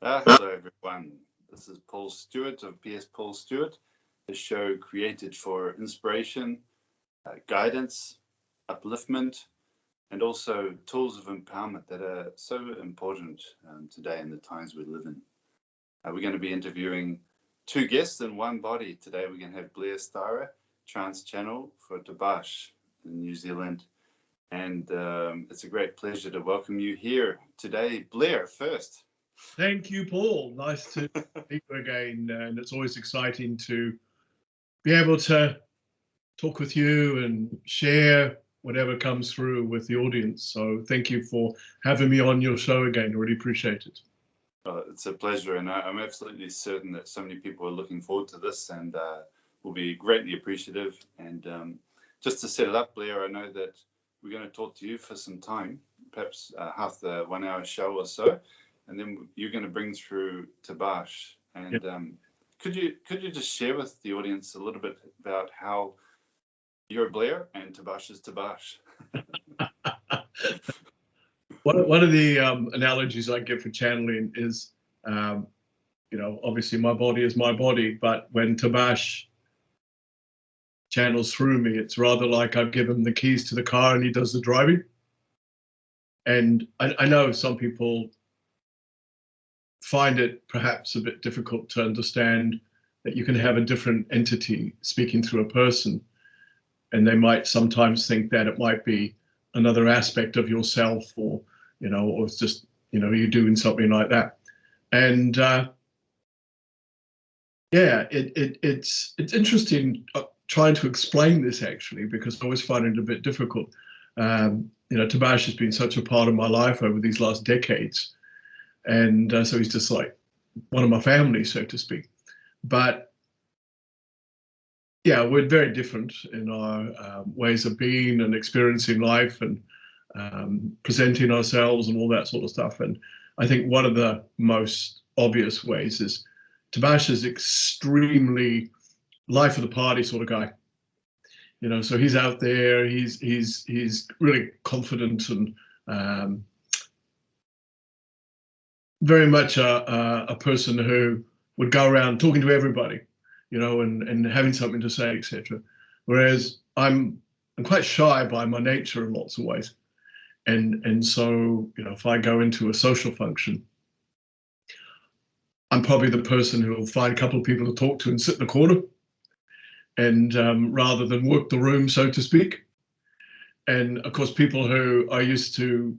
Hello everyone, this is Paul Stewart of PS Paul Stewart, a show created for inspiration, guidance, upliftment, and also tools of empowerment that are so important today in the times we live in. We're going to be interviewing two guests in one body. Today we're going to have Blair Styra, Trance Channel for Tabash in New Zealand. And it's a great pleasure to welcome you here today. Blair, first. Thank you, Paul. Nice to meet you again. And it's always exciting to be able to talk with you and share whatever comes through with the audience. So thank you for having me on your show again. I really appreciate it. It's a pleasure. And I'm absolutely certain that so many people are looking forward to this and will be greatly appreciative. And just to set it up, Blair, I know that we're going to talk to you for some time, perhaps half the 1 hour show or so. And then you're going to bring through Tabash. And yep. Could you just share with the audience a little bit about how you're Blair and Tabash is Tabash? One of the analogies I give for channeling is, obviously my body is my body, but when Tabash channels through me, it's rather like I've given him the keys to the car and he does the driving. And I know some people find it perhaps a bit difficult to understand that you can have a different entity speaking through a person, and they might sometimes think that it might be another aspect of yourself, or or it's just you're doing something like that. And it's interesting trying to explain this, actually, because I always find it a bit difficult. Tabash has been such a part of my life over these last decades. And so he's just like one of my family, so to speak. But yeah, we're very different in our ways of being and experiencing life and presenting ourselves and all that sort of stuff. And I think one of the most obvious ways is Tabash is extremely life of the party sort of guy. So he's out there, he's really confident and very much a person who would go around talking to everybody, and having something to say, etc. Whereas I'm quite shy by my nature in lots of ways. And so, if I go into a social function, I'm probably the person who will find a couple of people to talk to and sit in the corner, and rather than work the room, so to speak. And of course, people who are used to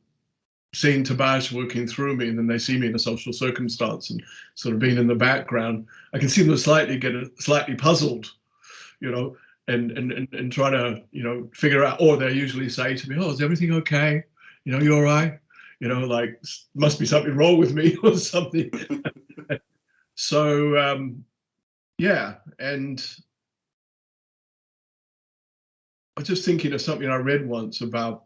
seeing Tabash working through me, and then they see me in a social circumstance and sort of being in the background, I can see them slightly puzzled, and try to, figure out, or they usually say to me, "Oh, is everything okay? You all right? Like, must be something wrong with me or something." So, yeah, and I was just thinking of something I read once about,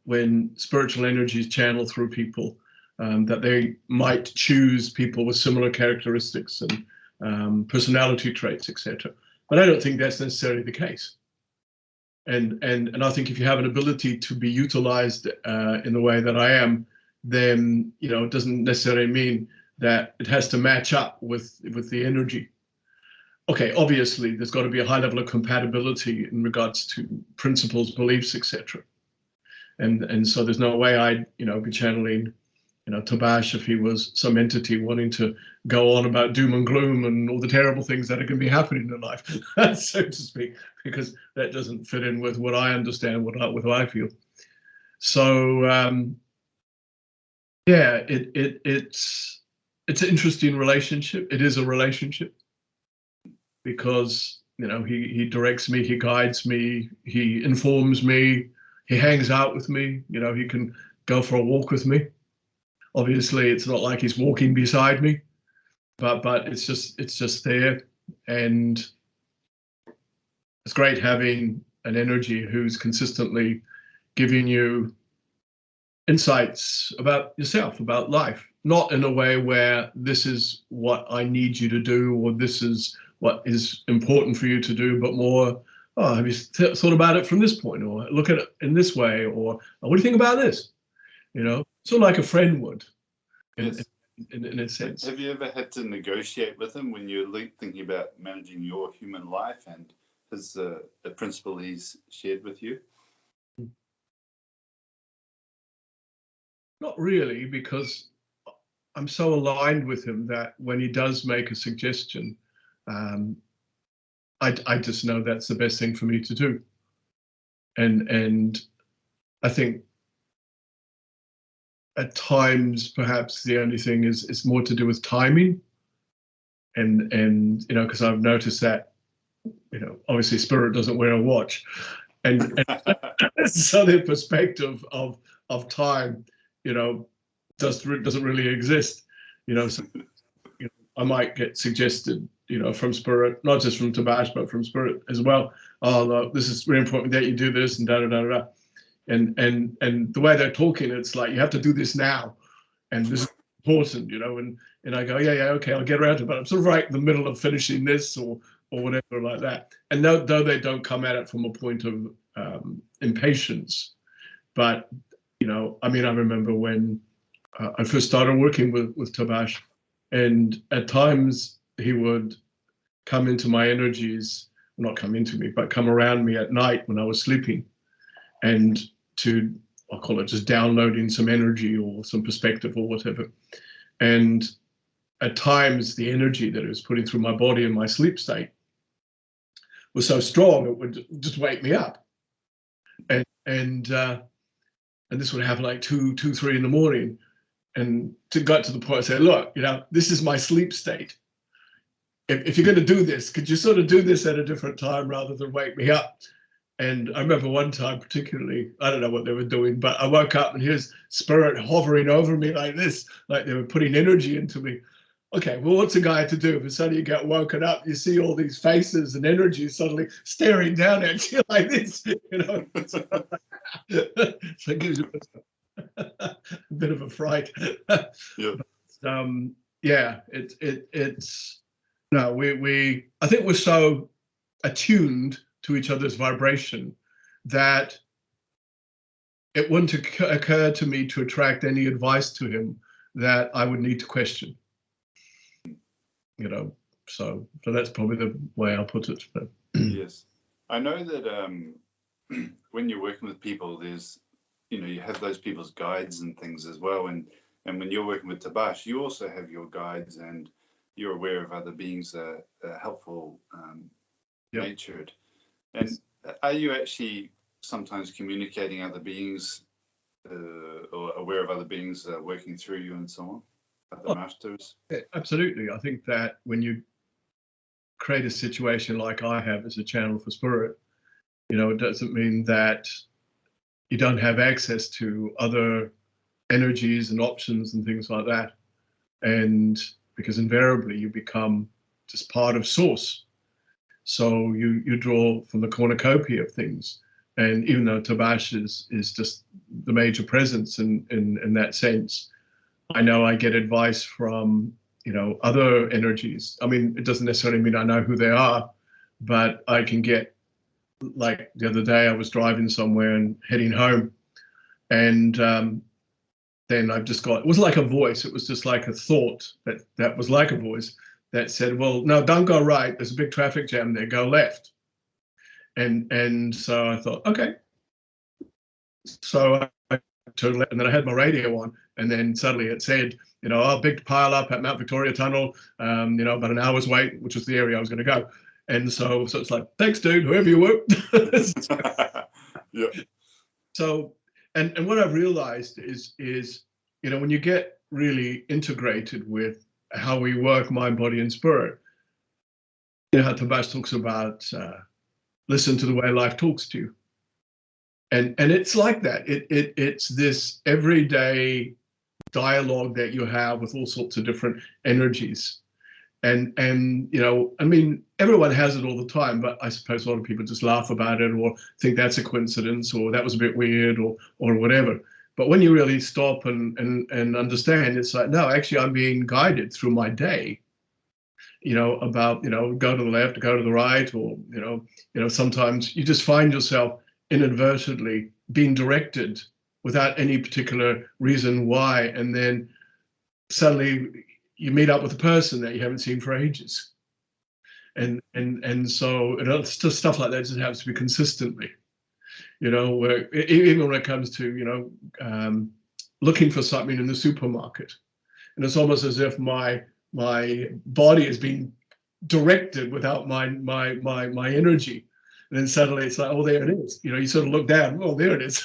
when spiritual energies channel through people, that they might choose people with similar characteristics and personality traits, etc. But I don't think that's necessarily the case. And I think if you have an ability to be utilized in the way that I am, then it doesn't necessarily mean that it has to match up with the energy. Okay, obviously there's got to be a high level of compatibility in regards to principles, beliefs, etc. And so there's no way I'd be channeling Tabash if he was some entity wanting to go on about doom and gloom and all the terrible things that are going to be happening in life, so to speak, because that doesn't fit in with what I understand, with what I feel. So yeah, it's an interesting relationship. It is a relationship because he directs me, he guides me, he informs me. He hangs out with me, he can go for a walk with me. Obviously, it's not like he's walking beside me, but it's just there. And it's great having an energy who's consistently giving you insights about yourself, about life, not in a way where this is what I need you to do, or this is what is important for you to do, but more, oh, have you thought about it from this point, or look at it in this way, or what do you think about this? Sort of like a friend would. Yes. in a sense. Have you ever had to negotiate with him when you're thinking about managing your human life and his the principle he's shared with you? Not really, because I'm so aligned with him that when he does make a suggestion, I just know that's the best thing for me to do. And I think at times perhaps the only thing is more to do with timing. And you know, because I've noticed that, you know, obviously Spirit doesn't wear a watch, and so the perspective of time, you know, doesn't really exist. You know, so, you know, I might get suggested, you know, from Spirit, not just from Tabash, but from Spirit as well. Oh, no, this is really important that you do this, and da da da da. And the way they're talking, it's like you have to do this now, and this is important, you know. And I go, yeah, okay, I'll get around to it. But I'm sort of right in the middle of finishing this or whatever like that. And though they don't come at it from a point of impatience, but you know, I mean, I remember when I first started working with Tabash, and at times he would come into my energies, not come into me, but come around me at night when I was sleeping, and I'll call it just downloading some energy or some perspective or whatever. And at times the energy that it was putting through my body in my sleep state was so strong it would just wake me up. And this would happen like 2, 3 in the morning. And to get to the point, I say, look, you know, this is my sleep state. If you're going to do this, could you sort of do this at a different time rather than wake me up? And I remember one time particularly, I don't know what they were doing, but I woke up and here's Spirit hovering over me like this, like they were putting energy into me. Okay, well, what's a guy to do? If suddenly you get woken up, you see all these faces and energy suddenly staring down at you like this, you know. So it gives you a bit of a fright. Yeah. But, yeah, it's no, I think we're so attuned to each other's vibration that it wouldn't occur to me to attract any advice to him that I would need to question. You know, so that's probably the way I'll put it. But. Yes, I know that when you're working with people, there's, you know, you have those people's guides and things as well, and when you're working with Tabash, you also have your guides, and you're aware of other beings that are helpful, natured. And are you actually sometimes communicating other beings or aware of other beings working through you and so on, other masters? Absolutely. I think that when you create a situation like I have as a channel for Spirit, you know, it doesn't mean that you don't have access to other energies and options and things like that. And because invariably you become just part of Source. So you draw from the cornucopia of things. And even though Tabash is just the major presence in that sense, I know I get advice from, you know, other energies. I mean, it doesn't necessarily mean I know who they are, but I can get, like the other day I was driving somewhere and heading home, and then I've just got, it wasn't like a voice, it was just like a thought that was like a voice that said, well, no, don't go right. There's a big traffic jam there, go left. And so I thought, okay. So I turned left, and then I had my radio on, and then suddenly it said, you know, oh, big pile up at Mount Victoria Tunnel, you know, about an hour's wait, which was the area I was going to go. And so it's like, thanks, dude, whoever you were. Yeah. So, and what I've realized is, you know, when you get really integrated with how we work, mind, body, and spirit, you know how Tabash talks about listen to the way life talks to you, and it's like that. It's this everyday dialogue that you have with all sorts of different energies, and you know, I mean, everyone has it all the time, but I suppose a lot of people just laugh about it or think that's a coincidence or that was a bit weird or whatever. But when you really stop and understand, it's like, no, actually, I'm being guided through my day, you know, about, you know, go to the left, go to the right, or, you know, sometimes you just find yourself inadvertently being directed without any particular reason why. And then suddenly you meet up with a person that you haven't seen for ages. And so it's just stuff like that just happens to be consistently, where even when it comes to, looking for something in the supermarket. And it's almost as if my body is being directed without my energy. And then suddenly it's like, oh, there it is. You sort of look down, oh, there it is.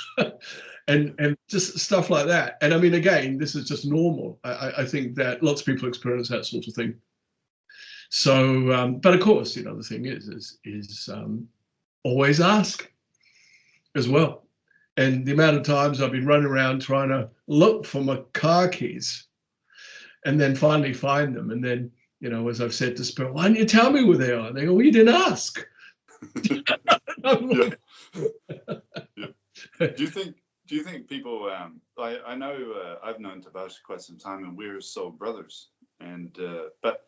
and just stuff like that. And I mean, again, this is just normal. I think that lots of people experience that sort of thing. So, but of course, the thing is always ask as well. And the amount of times I've been running around trying to look for my car keys and then finally find them. And then, as I've said to Spirit, why didn't you tell me where they are? And they go, well, you didn't ask. Yeah. Do you think people, I know I've known Tabash quite some time and we're soul brothers. And, but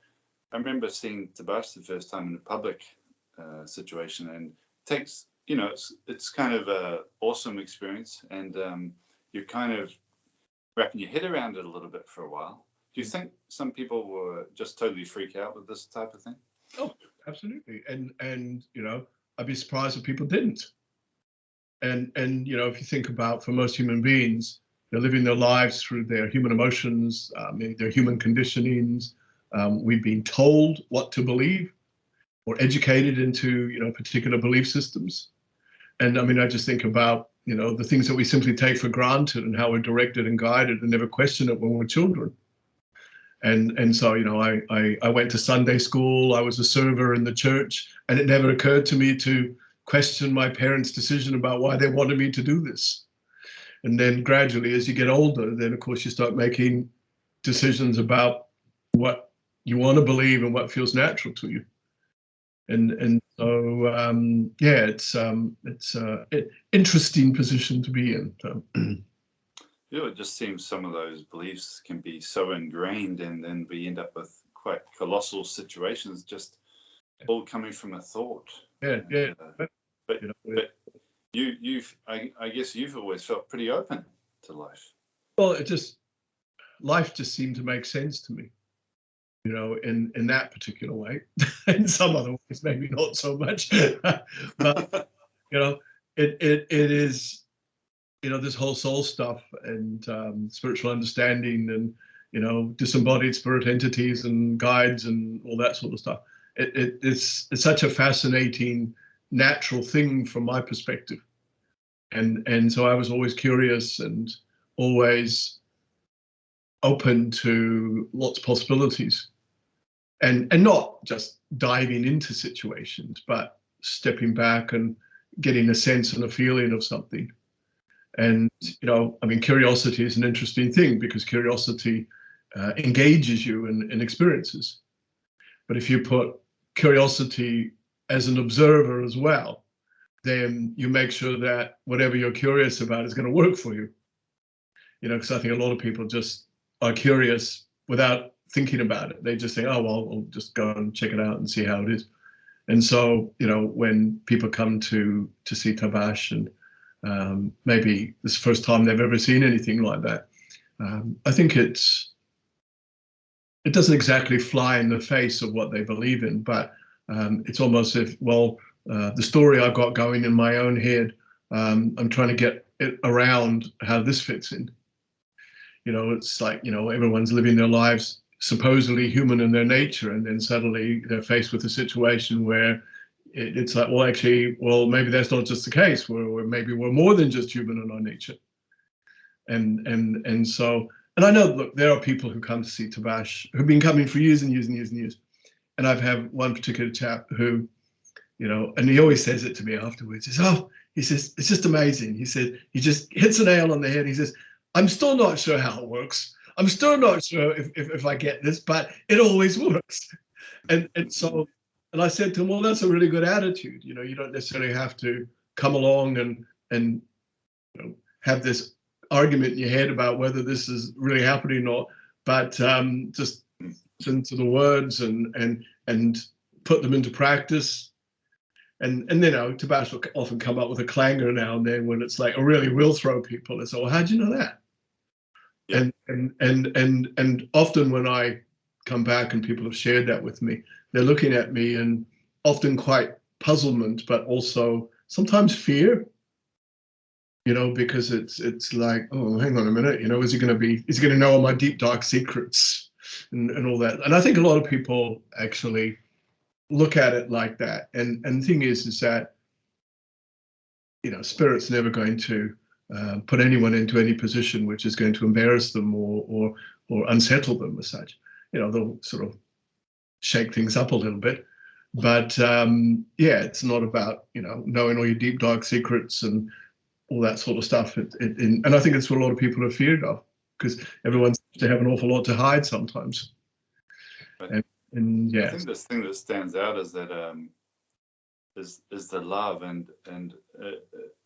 I remember seeing Tabash the first time in a public situation, and it takes, it's kind of a awesome experience, and you're kind of wrapping your head around it a little bit for a while. Do you think some people will just totally freak out with this type of thing? Oh, absolutely. And I'd be surprised if people didn't. And if you think about, for most human beings, they're living their lives through their human emotions, their human conditionings. We've been told what to believe or educated into, particular belief systems. And I mean, I just think about, the things that we simply take for granted and how we're directed and guided and never question it when we're children. And so, I went to Sunday school, I was a server in the church, and it never occurred to me to question my parents' decision about why they wanted me to do this. And then gradually, as you get older, then of course you start making decisions about what you want to believe and what feels natural to you. And so, yeah, it's an interesting position to be in. So. It just seems some of those beliefs can be so ingrained, and then we end up with quite colossal situations, just all coming from a thought. Yeah. But I guess you've always felt pretty open to life. Well, life just seemed to make sense to me, in that particular way. In some other ways, maybe not so much. But it is. This whole soul stuff and spiritual understanding and, disembodied spirit entities and guides and all that sort of stuff. It's such a fascinating, natural thing from my perspective. And so I was always curious and always open to lots of possibilities and not just diving into situations, but stepping back and getting a sense and a feeling of something. And, curiosity is an interesting thing because curiosity engages you in experiences. But if you put curiosity as an observer as well, then you make sure that whatever you're curious about is going to work for you. Because I think a lot of people just are curious without thinking about it. They just think, oh, well, I'll just go and check it out and see how it is. And so, when people come to see Tabash and maybe it's the first time they've ever seen anything like that. I think it doesn't exactly fly in the face of what they believe in, but it's almost if, the story I've got going in my own head, I'm trying to get it around how this fits in. It's like, everyone's living their lives supposedly human in their nature, and then suddenly they're faced with a situation where it's like, maybe that's not just the case. Maybe we're more than just human in our nature. And so, and I know, look, there are people who come to see Tabash who've been coming for years and years and years and years. And I've had one particular chap who, and he always says it to me afterwards. He says, it's just amazing. He said, he just hits a nail on the head. He says, I'm still not sure how it works. I'm still not sure if I get this, but it always works. And so, and I said to him, well, that's a really good attitude. You don't necessarily have to come along and have this argument in your head about whether this is really happening or not, but just listen to the words and put them into practice. And Tabash will often come up with a clanger now and then when it's like, I really will throw people. And so, well, how'd you know that? Yeah. And often when I come back and people have shared that with me, they're looking at me and often quite puzzlement, but also sometimes fear, because it's like, oh, hang on a minute, is he going to know all my deep, dark secrets and all that? And I think a lot of people actually look at it like that. And the thing is that, Spirit's never going to put anyone into any position which is going to embarrass them or unsettle them as such. They'll sort of shake things up a little bit. But it's not about, knowing all your deep, dark secrets and all that sort of stuff. And I think it's what a lot of people are feared of, because everyone seems to have an awful lot to hide sometimes. And yeah. I think this thing that stands out is that is the love, and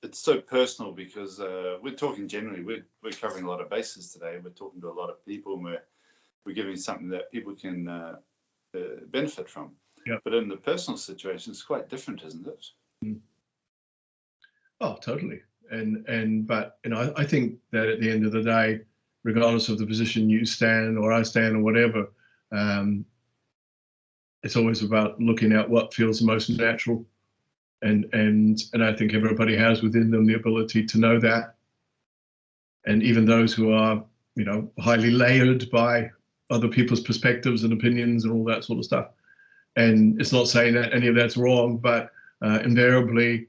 it's so personal, because we're talking generally, we're covering a lot of bases today. We're talking to a lot of people, and we're giving something that people can benefit from. Yep. But in the personal situation, it's quite different, isn't it? Mm. Oh, totally. But I think that at the end of the day, regardless of the position you stand or I stand or whatever, it's always about looking at what feels the most natural. And I think everybody has within them the ability to know that. And even those who are, highly layered by other people's perspectives and opinions and all that sort of stuff. And it's not saying that any of that's wrong, but invariably,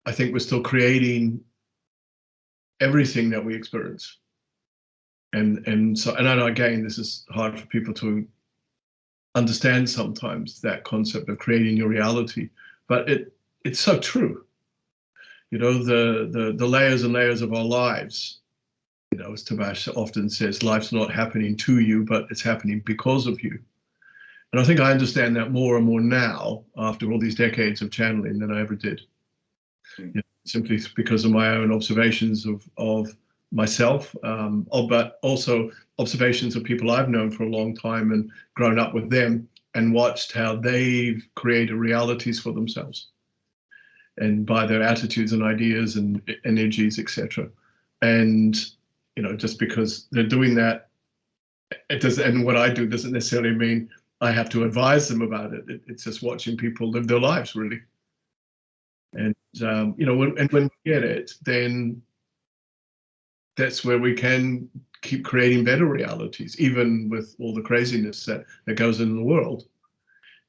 I think we're still creating everything that we experience. And so, and I know, again, this is hard for people to understand sometimes, that concept of creating your reality, but it's so true. The layers and layers of our lives, as Tabash often says, life's not happening to you, but it's happening because of you. And I think I understand that more and more now, after all these decades of channeling, than I ever did. Simply because of my own observations of myself, but also observations of people I've known for a long time and grown up with them and watched how they've created realities for themselves, and by their attitudes and ideas and energies, etc. And just because they're doing that, it doesn't. And what I do doesn't necessarily mean I have to advise them about it. It's just watching people live their lives, really. And when we get it, then that's where we can keep creating better realities, even with all the craziness that goes in the world.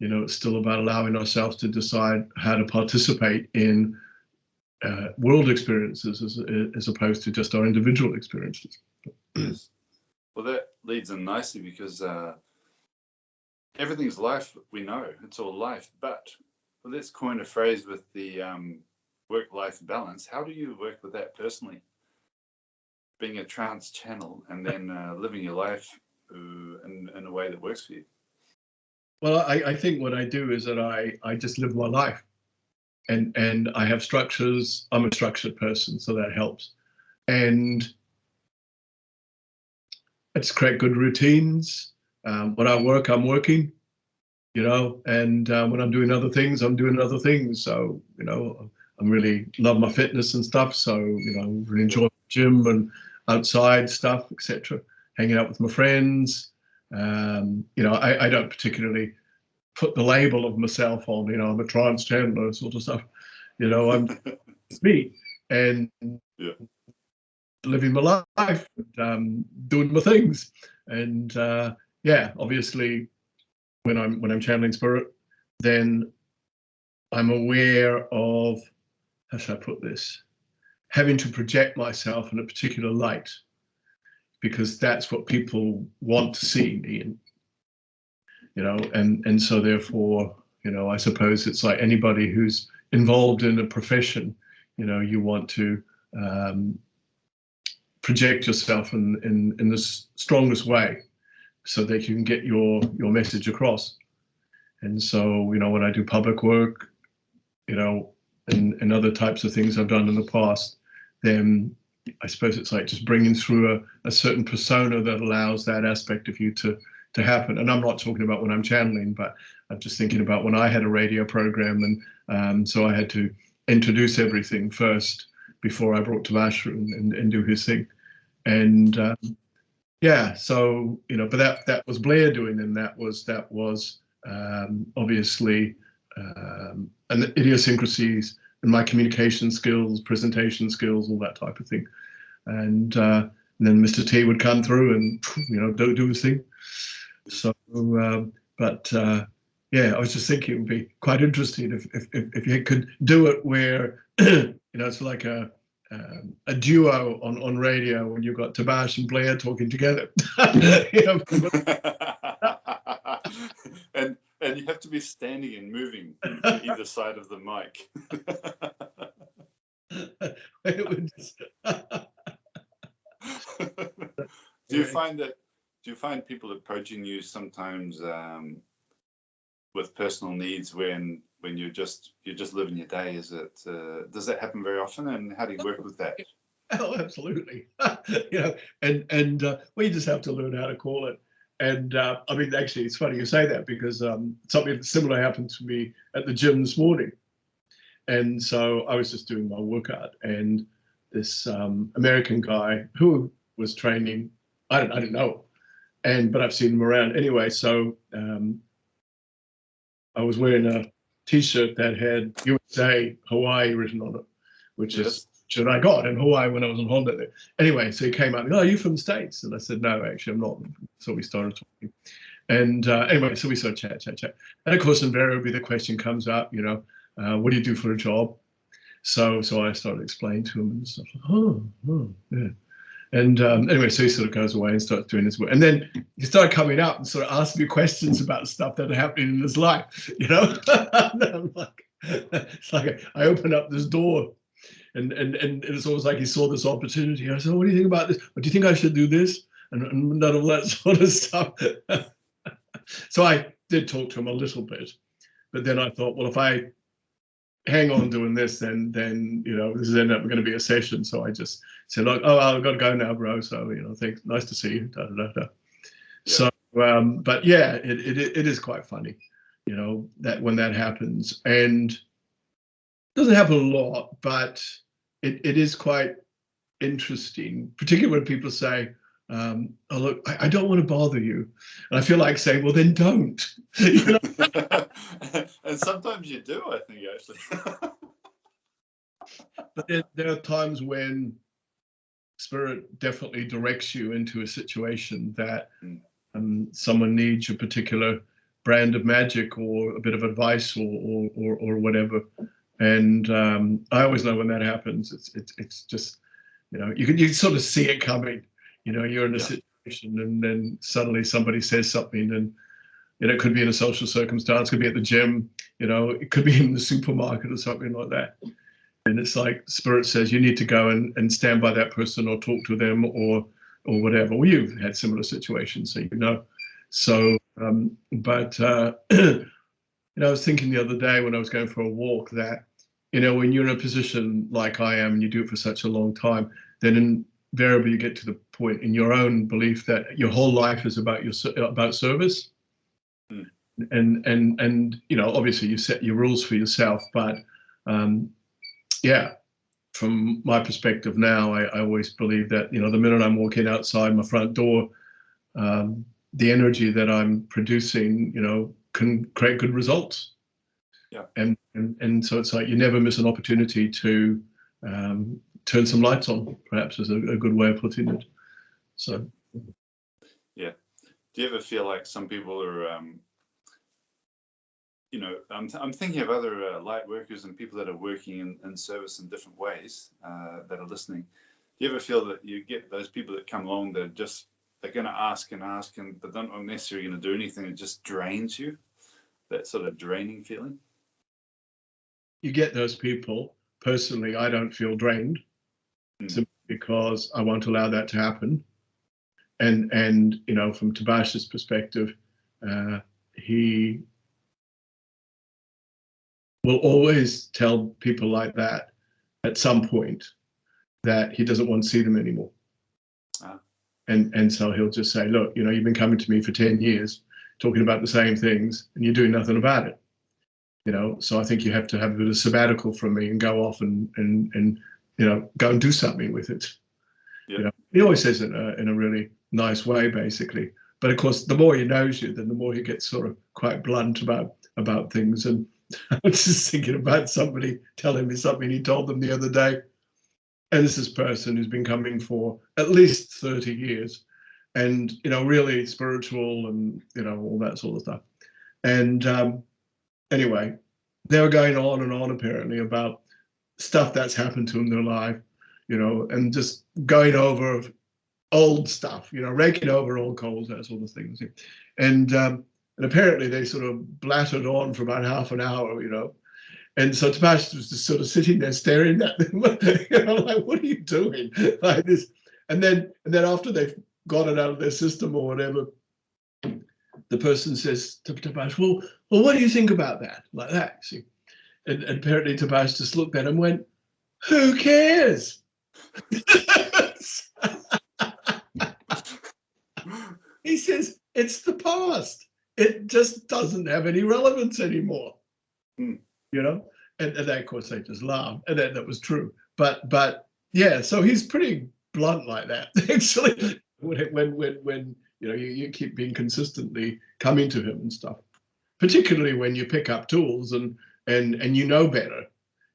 It's still about allowing ourselves to decide how to participate in world experiences as opposed to just our individual experiences. Yes. Well, that leads in nicely, because everything's life, we know, it's all life. But let's coin a phrase with the work-life balance. How do you work with that personally? Being a trance channel and then living your life in a way that works for you. Well, I think what I do is that I just live my life, and I have structures. I'm a structured person, so that helps. And I just create good routines. When I work, I'm working, and when I'm doing other things, I'm doing other things. So, I really love my fitness and stuff. So, really enjoy the gym and outside stuff, etc. Hanging out with my friends. I don't particularly put the label of myself on, I'm a trance channeler sort of stuff. I'm it's me, and living my life, doing my things. And obviously when I'm channeling spirit, then I'm aware of, how should I put this, having to project myself in a particular light, because that's what people want to see me in. And so therefore, I suppose it's like anybody who's involved in a profession, you want to project yourself in the strongest way so that you can get your message across. And so, when I do public work, and other types of things I've done in the past, then I suppose it's like just bringing through a certain persona that allows that aspect of you to happen. And I'm not talking about when I'm channeling, but I'm just thinking about when I had a radio program, and so I had to introduce everything first before I brought Tabash and do his thing. And yeah, so but that was Blair doing, and that was obviously and the idiosyncrasies in my communication skills, presentation skills, all that type of thing. And then Mr. T would come through and do his thing. So, but yeah, I was just thinking it would be quite interesting if you could do it where it's like a duo on radio when you've got Tabash and Blair talking together. And you have to be standing and moving to either side of the mic. It would just Do you find people approaching you sometimes with personal needs when you're just living your day? Does that happen very often, and how do you work with that? Oh, absolutely. And we just have to learn how to call it. And I mean, actually, it's funny you say that, because something similar happened to me at the gym this morning. And so I was just doing my workout, and this American guy who was training, I didn't know, but I've seen him around anyway. So I was wearing a T-shirt that had USA Hawaii written on it, which is shirt I got in Hawaii when I was on holiday there. Anyway, so he came up, "Oh, are you from the States?" And I said, "No, actually, I'm not." So we started talking. And anyway, so we sort of chat. And of course, invariably, the question comes up, what do you do for a job? So I started explaining to him and stuff. Oh, yeah. And anyway, so he sort of goes away and starts doing his work. And then he started coming up and sort of asking me questions about stuff that are happening in his life, And I'm like, it's like I open up this door. And it's almost like he saw this opportunity. I said, "What do you think about this? Or do you think I should do this?" And none of that sort of stuff. So I did talk to him a little bit, but then I thought, well, if I hang on doing this, then this is end up going to be a session. So I just said, like, "Oh, I've got to go now, bro. So thanks, nice to see you." Da, da, da, da. Yeah. So, but yeah, it is quite funny, that when that happens, and it doesn't happen a lot, but it is quite interesting, particularly when people say, "Oh, look, I don't want to bother you," and I feel like saying, "Well, then don't." And sometimes you do, I think, actually. But there are times when Spirit definitely directs you into a situation that someone needs a particular brand of magic or a bit of advice or whatever. And I always know when that happens. It's just you can sort of see it coming. You're in a situation, and then suddenly somebody says something, and it could be in a social circumstance, could be at the gym, it could be in the supermarket or something like that. And it's like Spirit says you need to go and stand by that person or talk to them or whatever. Well, you've had similar situations, so So, but I was thinking the other day when I was going for a walk that, when you're in a position like I am and you do it for such a long time, then invariably you get to the point in your own belief that your whole life is about service. And obviously you set your rules for yourself, but yeah, from my perspective now, I always believe that the minute I'm walking outside my front door, the energy that I'm producing can create good results. Yeah. And so it's like you never miss an opportunity to turn some lights on, perhaps, is a good way of putting it. So yeah. Do you ever feel like some people are I'm thinking of other light workers and people that are working in service in different ways that are listening. Do you ever feel that you get those people that come along that they're going to ask but don't necessarily going to do anything? It just drains you, that sort of draining feeling? You get those people. Personally, I don't feel drained simply because I won't allow that to happen. And from Tabash's perspective, he will always tell people like that at some point that he doesn't want to see them anymore. And so he'll just say, "Look, you've been coming to me for 10 years talking about the same things and you're doing nothing about it. So I think you have to have a bit of sabbatical from me and go off and go and do something with it." You know, he always says it in a really nice way, basically. But of course, the more he knows you, then the more he gets sort of quite blunt about things. And I was just thinking about somebody telling me something he told them the other day. And this is a person who's been coming for at least 30 years and, you know, really spiritual and, you know, all that sort of stuff. And anyway, they were going on and on apparently about stuff that's happened to them in their life, you know, and just going over old stuff, you know, raking over old coals, that sort of things. And apparently they sort of blattered on for about half an hour, you know. And so Tabash was just sort of sitting there staring at them, you know, like, what are you doing? Like this. And then after they've got it out of their system or whatever, the person says to Tabash, well, what do you think about that? Like that, see? And apparently Tabash just looked at him and went, who cares? He says, it's the past. It just doesn't have any relevance anymore. You know, and then of course they just laughed, and that was true. But yeah, so he's pretty blunt like that. Actually, when you know you keep being consistently coming to him and stuff, particularly when you pick up tools and you know better,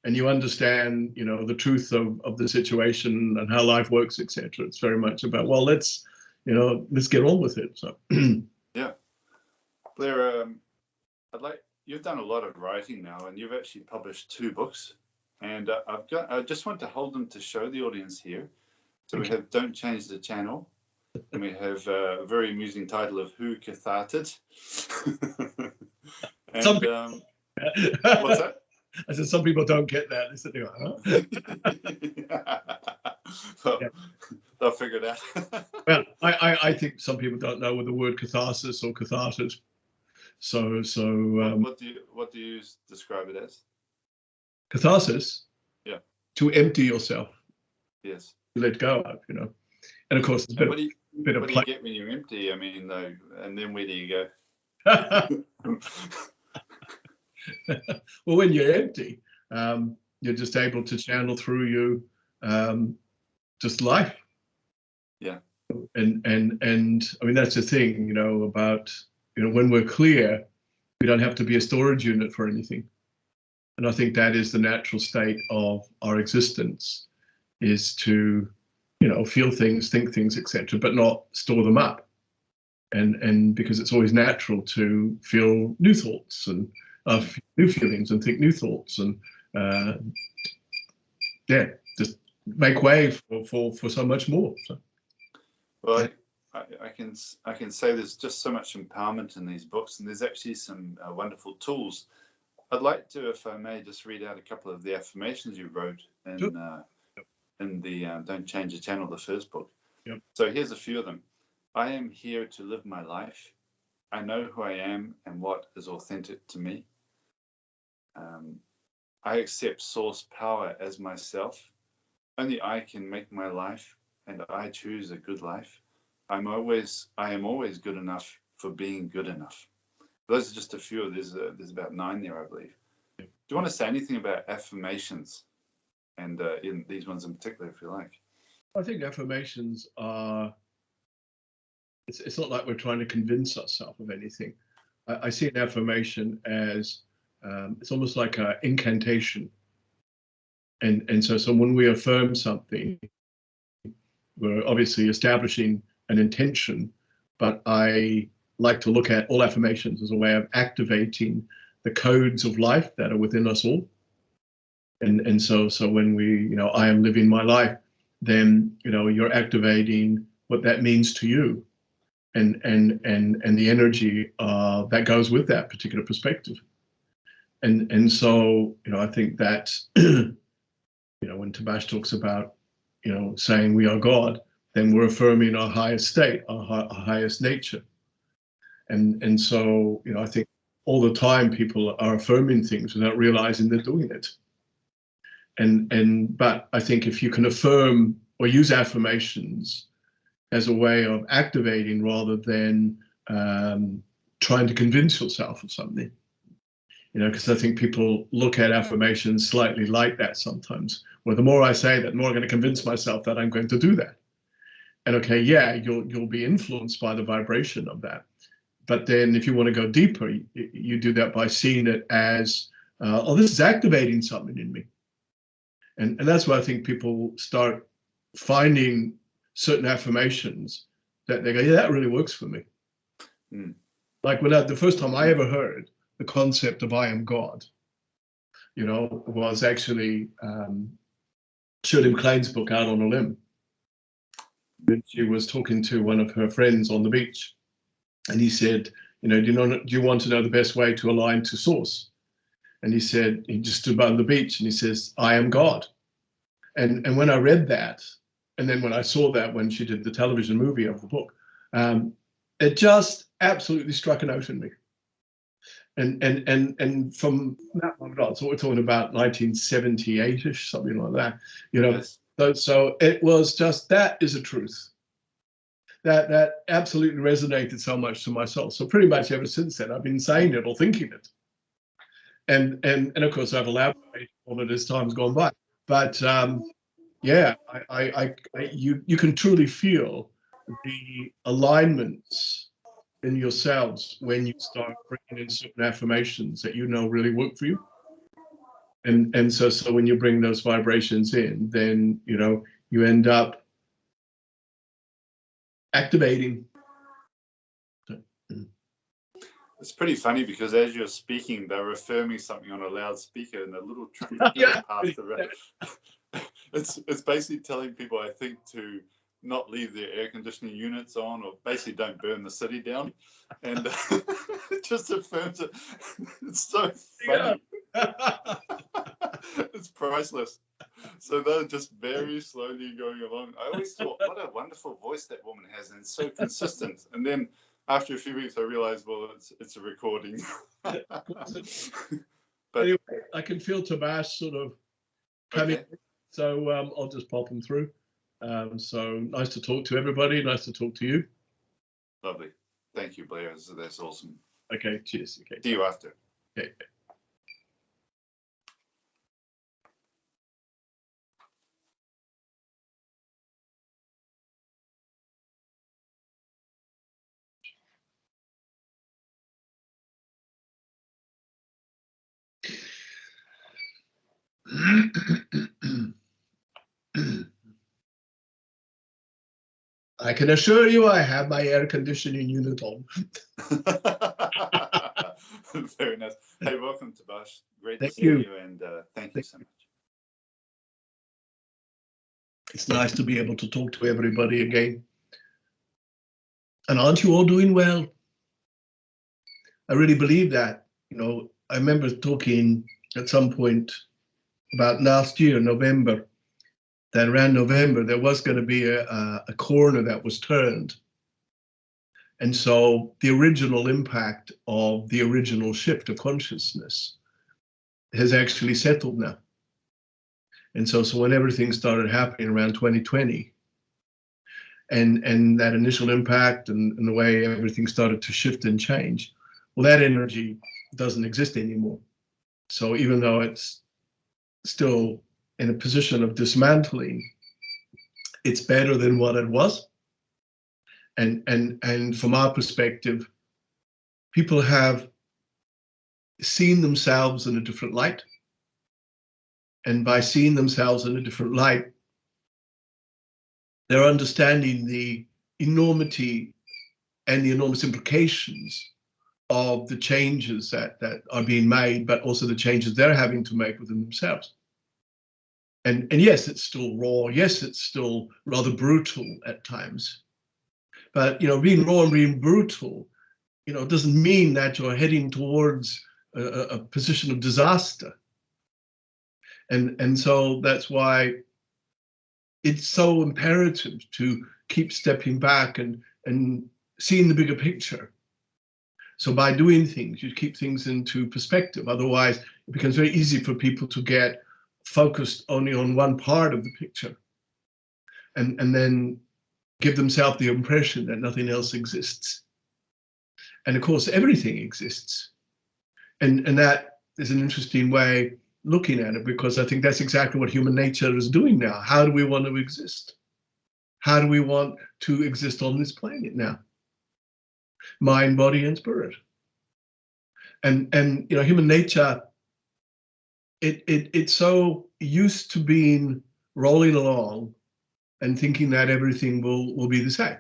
and you understand, you know, the truth of the situation and how life works, etc. It's very much about, well, let's get on with it. So yeah, Blair, you've done a lot of writing now, and you've actually published 2 books, and I just want to hold them to show the audience here. So we have Don't Change the Channel, and we have a very amusing title of Who Catharted. And what's that? I said some people don't get that. They said, huh? Well, yeah. They'll figure it out. Well, I think some people don't know what the word catharsis or catharted. So what do you describe it as? Catharsis. Yeah. To empty yourself. Yes. To let go of, you know. And of course, what do you get when you're empty? I mean, though, and then where do you go? Well, when you're empty, you're just able to channel through you just life. Yeah. And I mean, that's the thing, you know, about, you know, when we're clear, we don't have to be a storage unit for anything. And I think that is the natural state of our existence, is to, you know, feel things, think things, etc., but not store them up. And because it's always natural to feel new thoughts and new feelings and think new thoughts and yeah, just make way for so much more. So. Well, I can say there's just so much empowerment in these books, and there's actually some wonderful tools. I'd like to, if I may, just read out a couple of the affirmations you wrote in the Don't Change the Channel, the first book. Yep. So here's a few of them. I am here to live my life. I know who I am and what is authentic to me. I accept source power as myself. Only I can make my life, and I choose a good life. I am always good enough for being good enough. Those are just a few. There's about 9 there, I believe. Do you want to say anything about affirmations, and in these ones in particular, if you like? I think affirmations are. It's not like we're trying to convince ourselves of anything. I see an affirmation as it's almost like an incantation. And so when we affirm something, we're obviously establishing an intention, but I like to look at all affirmations as a way of activating the codes of life that are within us all. And so when we, you know, I am living my life, then, you know, you're activating what that means to you, and the energy that goes with that particular perspective. And so, you know, I think that, you know, when Tabash talks about, you know, saying we are God, then we're affirming our highest state, our highest nature. And so, you know, I think all the time people are affirming things without realizing they're doing it. But I think if you can affirm or use affirmations as a way of activating rather than trying to convince yourself of something, you know, because I think people look at affirmations slightly like that sometimes, where the more I say that, the more I'm going to convince myself that I'm going to do that. And okay, yeah, you'll be influenced by the vibration of that. But then if you want to go deeper, you do that by seeing it as, oh, this is activating something in me. And that's why I think people start finding certain affirmations that they go, yeah, that really works for me. Mm. Like the first time I ever heard the concept of I am God, was actually Shirley MacLaine's book, Out on a Limb. She was talking to one of her friends on the beach, and he said, do you want to know the best way to align to source? And he said, he just stood by the beach and he says, I am God. And when I read that, and then when I saw that when she did the television movie of the book, it just absolutely struck a note in me. And from that moment on, so we're talking about 1978-ish, something like that, Yes. So it was just, that is a truth. That absolutely resonated so much to my soul. So pretty much ever since then, I've been saying it or thinking it. And of course, I've elaborated on it as time's gone by. But yeah, you can truly feel the alignments in yourselves when you start bringing in certain affirmations that really work for you. And so when you bring those vibrations in, then you end up activating. It's pretty funny because as you're speaking, they're affirming something on a loudspeaker and a little train past the road. It's basically telling people, I think, to not leave their air conditioning units on, or basically don't burn the city down. And it just affirms it. It's so funny. Yeah. It's priceless. So they're just very slowly going along. I always thought, what a wonderful voice that woman has, and it's so consistent. And then after a few weeks, I realized, well, it's a recording. But anyway, I can feel Tabash sort of coming. Okay. So I'll just pop them through. So nice to talk to everybody. Nice to talk to you. Lovely. Thank you, Blair. That's awesome. Okay, cheers. Okay. See you after. Okay. I can assure you I have my air conditioning unit on. Very nice. Hey, welcome, Tabash. Great to see you, and thank you so much. It's nice to be able to talk to everybody again. And aren't you all doing well? I really believe that. I remember talking at some point about last year, November, that around November, there was going to be a corner that was turned. And so the original impact of the original shift of consciousness has actually settled now. And so when everything started happening around 2020, and that initial impact and the way everything started to shift and change, well, that energy doesn't exist anymore. So even though it's still in a position of dismantling, it's better than what it was. And from our perspective, people have seen themselves in a different light. And by seeing themselves in a different light, they're understanding the enormity and the enormous implications of the changes that are being made, but also the changes they're having to make within themselves. And yes, it's still raw. Yes, it's still rather brutal at times. But being raw and being brutal, doesn't mean that you're heading towards a position of disaster. And so that's why it's so imperative to keep stepping back and seeing the bigger picture. So by doing things, you keep things into perspective. Otherwise, it becomes very easy for people to get focused only on one part of the picture and then give themselves the impression that nothing else exists. And of course, everything exists. And that is an interesting way looking at it, because I think that's exactly what human nature is doing now. How do we want to exist? How do we want to exist on this planet now? Mind, body, and spirit. And you know, human nature, it's so used to being rolling along and thinking that everything will be the same.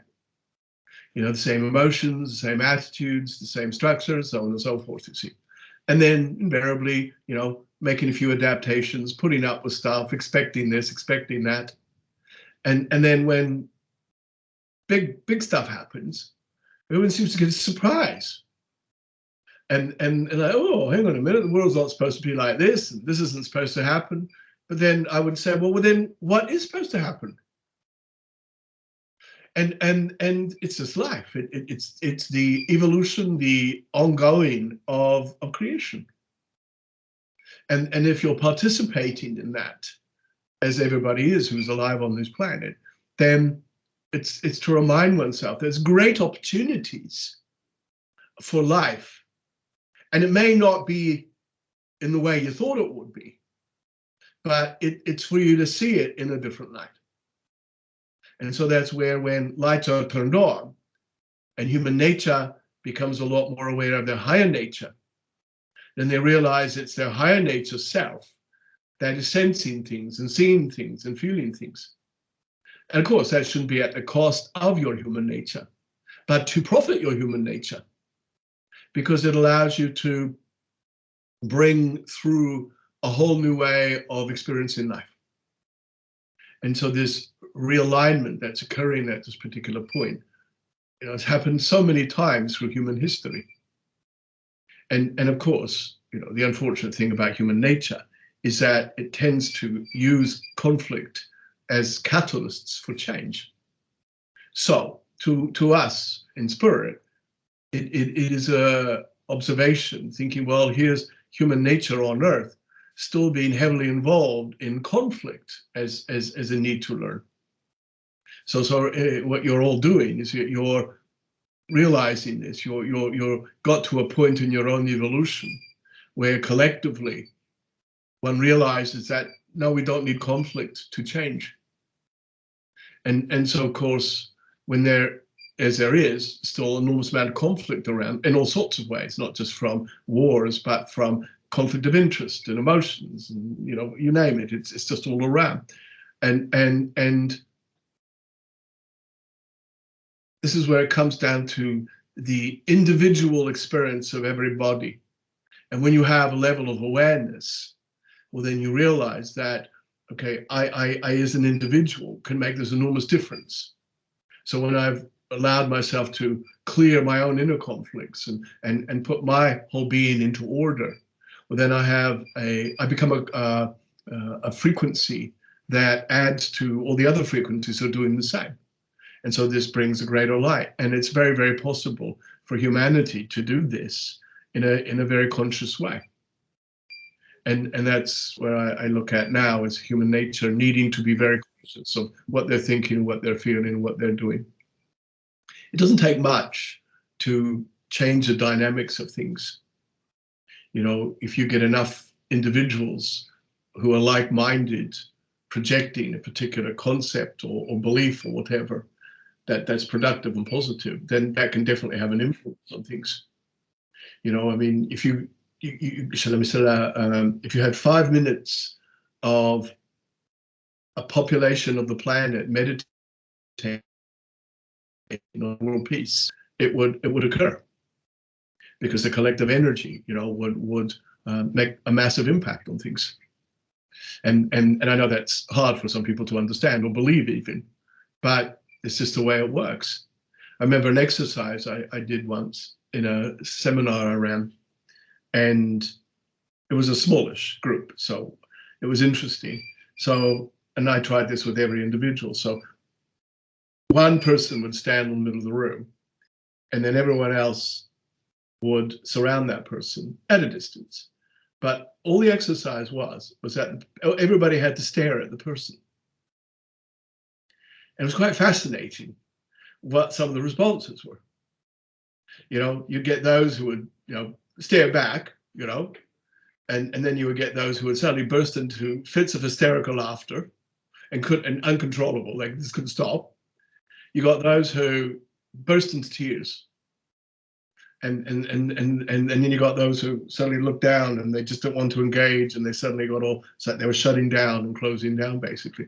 You know, the same emotions, the same attitudes, the same structures, so on and so forth, you see. And then invariably, you know, making a few adaptations, putting up with stuff, expecting this, expecting that. And then when big stuff happens, everyone seems to get a surprise. And like, oh, hang on a minute, the world's not supposed to be like this, and this isn't supposed to happen. But then I would say, well, then what is supposed to happen? And it's just life. It's the evolution, the ongoing of creation. And if you're participating in that, as everybody is who's alive on this planet, then it's to remind oneself there's great opportunities for life. And it may not be in the way you thought it would be, but it's for you to see it in a different light. And so that's where, when lights are turned on and human nature becomes a lot more aware of their higher nature, then they realize it's their higher nature self that is sensing things and seeing things and feeling things. And of course, that shouldn't be at the cost of your human nature, but to profit your human nature, because it allows you to bring through a whole new way of experiencing life. And so this realignment that's occurring at this particular point, you know, it's happened so many times through human history. And of course, you know, the unfortunate thing about human nature is that it tends to use conflict as catalysts for change. So to us in spirit, it is a observation thinking, well, here's human nature on earth still being heavily involved in conflict as a need to learn. So what you're all doing is you're realizing this. You're got to a point in your own evolution where collectively one realizes that no, we don't need conflict to change. And so of course, when there is still an enormous amount of conflict around in all sorts of ways, not just from wars, but from conflict of interest and emotions, and you know, you name it, it's just all around. And this is where it comes down to the individual experience of everybody. And when you have a level of awareness, well, then you realize that, okay, I as an individual can make this enormous difference. So when I've allowed myself to clear my own inner conflicts and put my whole being into order, well, then I become a frequency that adds to all the other frequencies who are doing the same. And so this brings a greater light. And it's very, very possible for humanity to do this in a very conscious way. And that's where I look at now as human nature needing to be very conscious of what they're thinking, what they're feeling, what they're doing. It doesn't take much to change the dynamics of things. You know, if you get enough individuals who are like-minded, projecting a particular concept or belief or whatever, that's productive and positive, then that can definitely have an influence on things. You know, I mean, if you had 5 minutes of a population of the planet meditating on world peace, it would occur, because the collective energy, you know, would make a massive impact on things. And I know that's hard for some people to understand or believe even, but it's just the way it works. I remember an exercise I did once in a seminar I ran, and it was a smallish group, so it was interesting. So, and I tried this with every individual. So one person would stand in the middle of the room, and then everyone else would surround that person at a distance. But all the exercise was that everybody had to stare at the person. And it was quite fascinating what some of the responses were. You know, you get those who would, you know, stare back, you know, and then you would get those who would suddenly burst into fits of hysterical laughter and uncontrollable, like this couldn't stop. You got those who burst into tears. And then you got those who suddenly look down and they just don't want to engage, and they suddenly got all, it's like they were shutting down and closing down basically.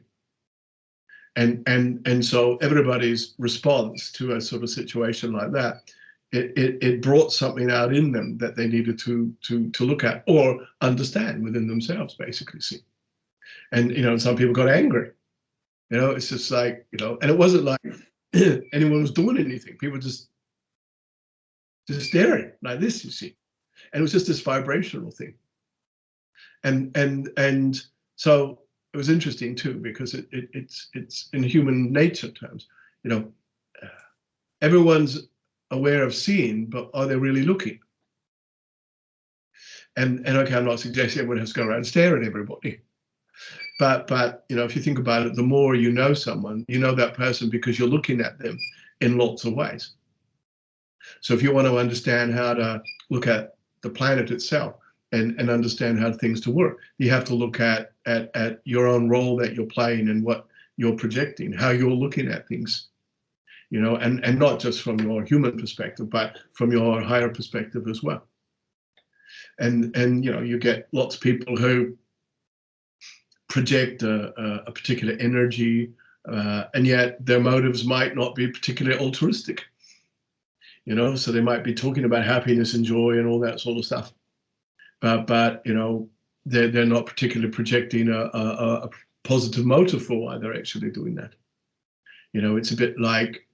And so everybody's response to a sort of situation like that, it brought something out in them that they needed to look at or understand within themselves, basically. See, and some people got angry. It's just like, and it wasn't like anyone was doing anything. People just staring like this, you see, and it was just this vibrational thing. And so it was interesting too, because it's in human nature terms, everyone's aware of seeing, but are they really looking? And okay, I'm not suggesting everyone has to go around and stare at everybody, but if you think about it, the more you know someone, you know that person because you're looking at them in lots of ways. So if you want to understand how to look at the planet itself and understand how things to work, you have to look at your own role that you're playing and what you're projecting, how you're looking at things, and not just from your human perspective, but from your higher perspective as well. And you get lots of people who project a particular energy, and yet their motives might not be particularly altruistic. So they might be talking about happiness and joy and all that sort of stuff, but they're not particularly projecting a positive motive for why they're actually doing that. It's a bit like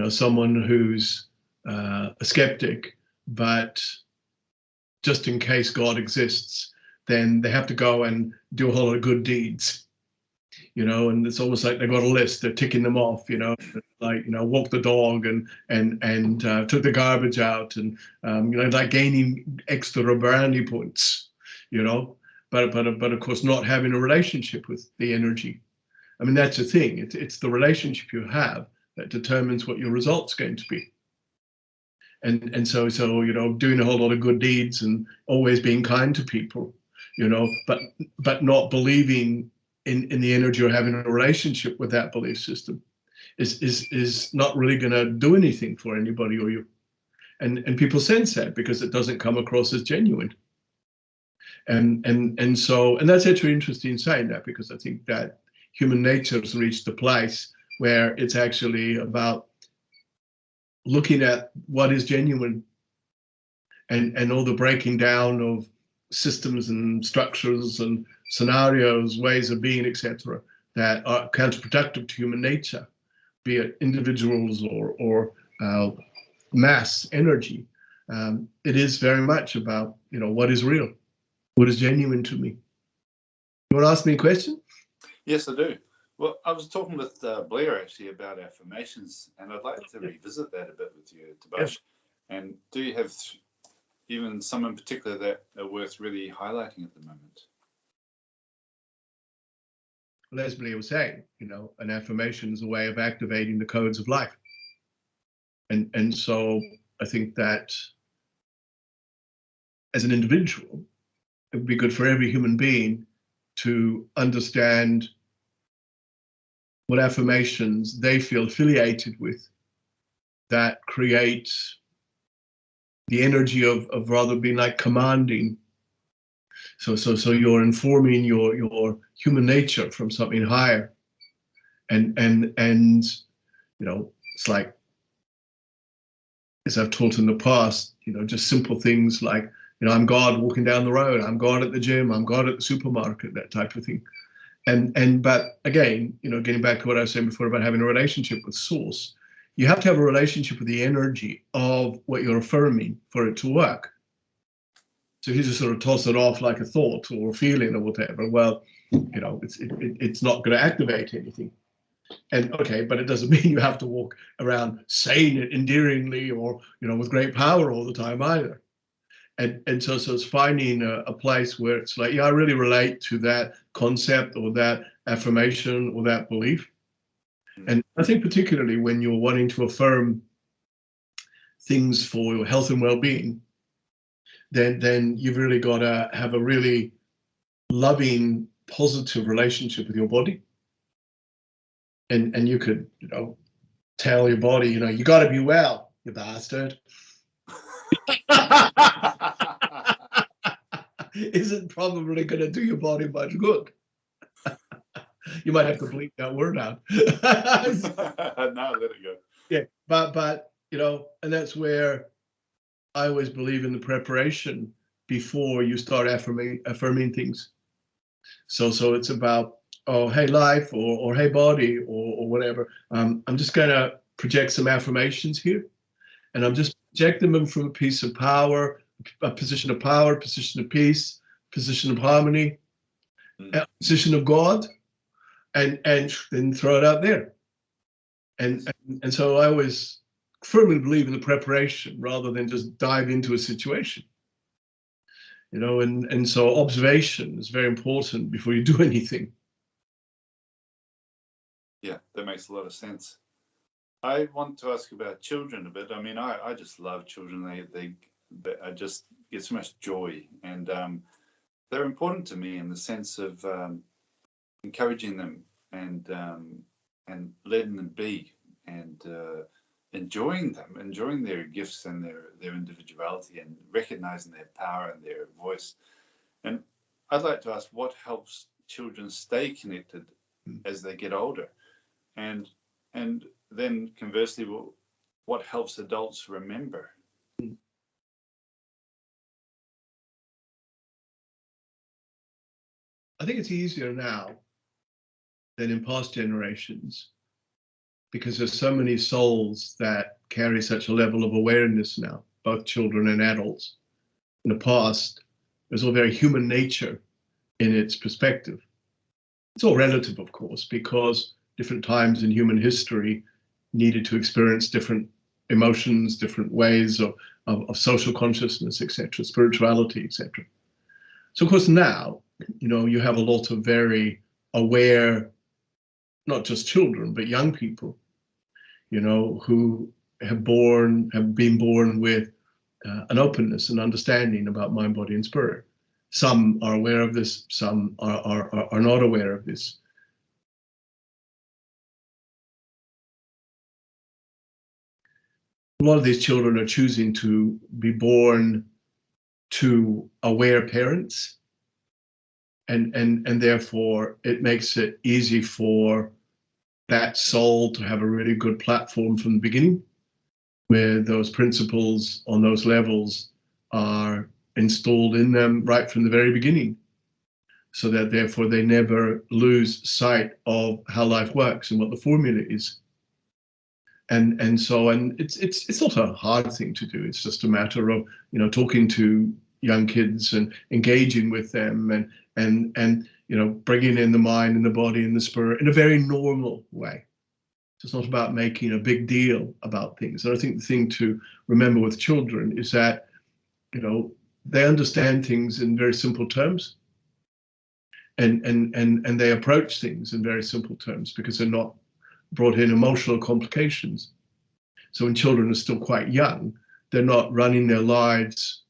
someone who's a skeptic, but just in case God exists, then they have to go and do a whole lot of good deeds. And it's almost like they've got a list, they're ticking them off, like, walk the dog and took the garbage out and, like gaining extra brownie points, but of course not having a relationship with the energy. I mean, that's the thing. It's the relationship you have that determines what your result's going to be. And so doing a whole lot of good deeds and always being kind to people, but not believing in the energy or having a relationship with that belief system is not really going to do anything for anybody or you. And people sense that because it doesn't come across as genuine. And that's actually interesting saying that, because I think that human nature has reached a place where it's actually about looking at what is genuine and all the breaking down of systems and structures and scenarios, ways of being, etc., that are counterproductive to human nature, be it individuals or mass energy. It is very much about, what is real, what is genuine to me. You want to ask me a question? Yes, I do. Well, I was talking with Blair actually about affirmations, and I'd like to revisit that a bit with you, Tabash. Yeah. And do you have even some in particular that are worth really highlighting at the moment? Well, as Blair was saying, an affirmation is a way of activating the codes of life. And so I think that as an individual, it would be good for every human being to understand what affirmations they feel affiliated with that create the energy of rather being like commanding. So you're informing your human nature from something higher. And it's like, as I've taught in the past, just simple things like, I'm God walking down the road, I'm God at the gym, I'm God at the supermarket, that type of thing. But again, getting back to what I was saying before about having a relationship with Source, you have to have a relationship with the energy of what you're affirming for it to work. So if you just sort of toss it off like a thought or a feeling or whatever, well, it's not going to activate anything. And okay, but it doesn't mean you have to walk around saying it endearingly or, with great power all the time either. And so it's finding a place where it's like, yeah, I really relate to that concept or that affirmation or that belief. And I think particularly when you're wanting to affirm things for your health and well-being, then you've really got to have a really loving, positive relationship with your body. And you could, tell your body, you got to be well, you bastard, isn't probably going to do your body much good. You might have to bleep that word out. No, let it go. Yeah, but and that's where I always believe in the preparation before you start affirming things. So it's about, oh, hey life, or hey body, or whatever. I'm just gonna project some affirmations here, and I'm just projecting them from a piece of power, a position of power, position of peace, position of harmony, position of God, and then throw it out there. And so I always firmly believe in the preparation rather than just dive into a situation. And so observation is very important before you do anything. Yeah, that makes a lot of sense. I want to ask about children a bit. I mean, I just love children. They I just get so much joy, and they're important to me in the sense of encouraging them and letting them be, and enjoying them, enjoying their gifts and their individuality, and recognizing their power and their voice. And I'd like to ask, what helps children stay connected as they get older, and then conversely, what helps adults remember? I think it's easier now than in past generations, because there's so many souls that carry such a level of awareness now, both children and adults. In the past, there's all very human nature in its perspective. It's all relative, of course, because different times in human history needed to experience different emotions, different ways of social consciousness, etc., spirituality, etc. So, of course, now, you have a lot of very aware, not just children, but young people, who have been born with an openness and understanding about mind, body, and spirit. Some are aware of this, some are not aware of this. A lot of these children are choosing to be born to aware parents, and therefore it makes it easy for that soul to have a really good platform from the beginning, where those principles on those levels are installed in them right from the very beginning, so that therefore they never lose sight of how life works and what the formula is. And it's not a hard thing to do. It's just a matter of talking to young kids and engaging with them, and bringing in the mind and the body and the spirit in a very normal way. It's not about making a big deal about things. And I think the thing to remember with children is that they understand things in very simple terms, and they approach things in very simple terms because they're not brought in emotional complications. So when children are still quite young, they're not running their lives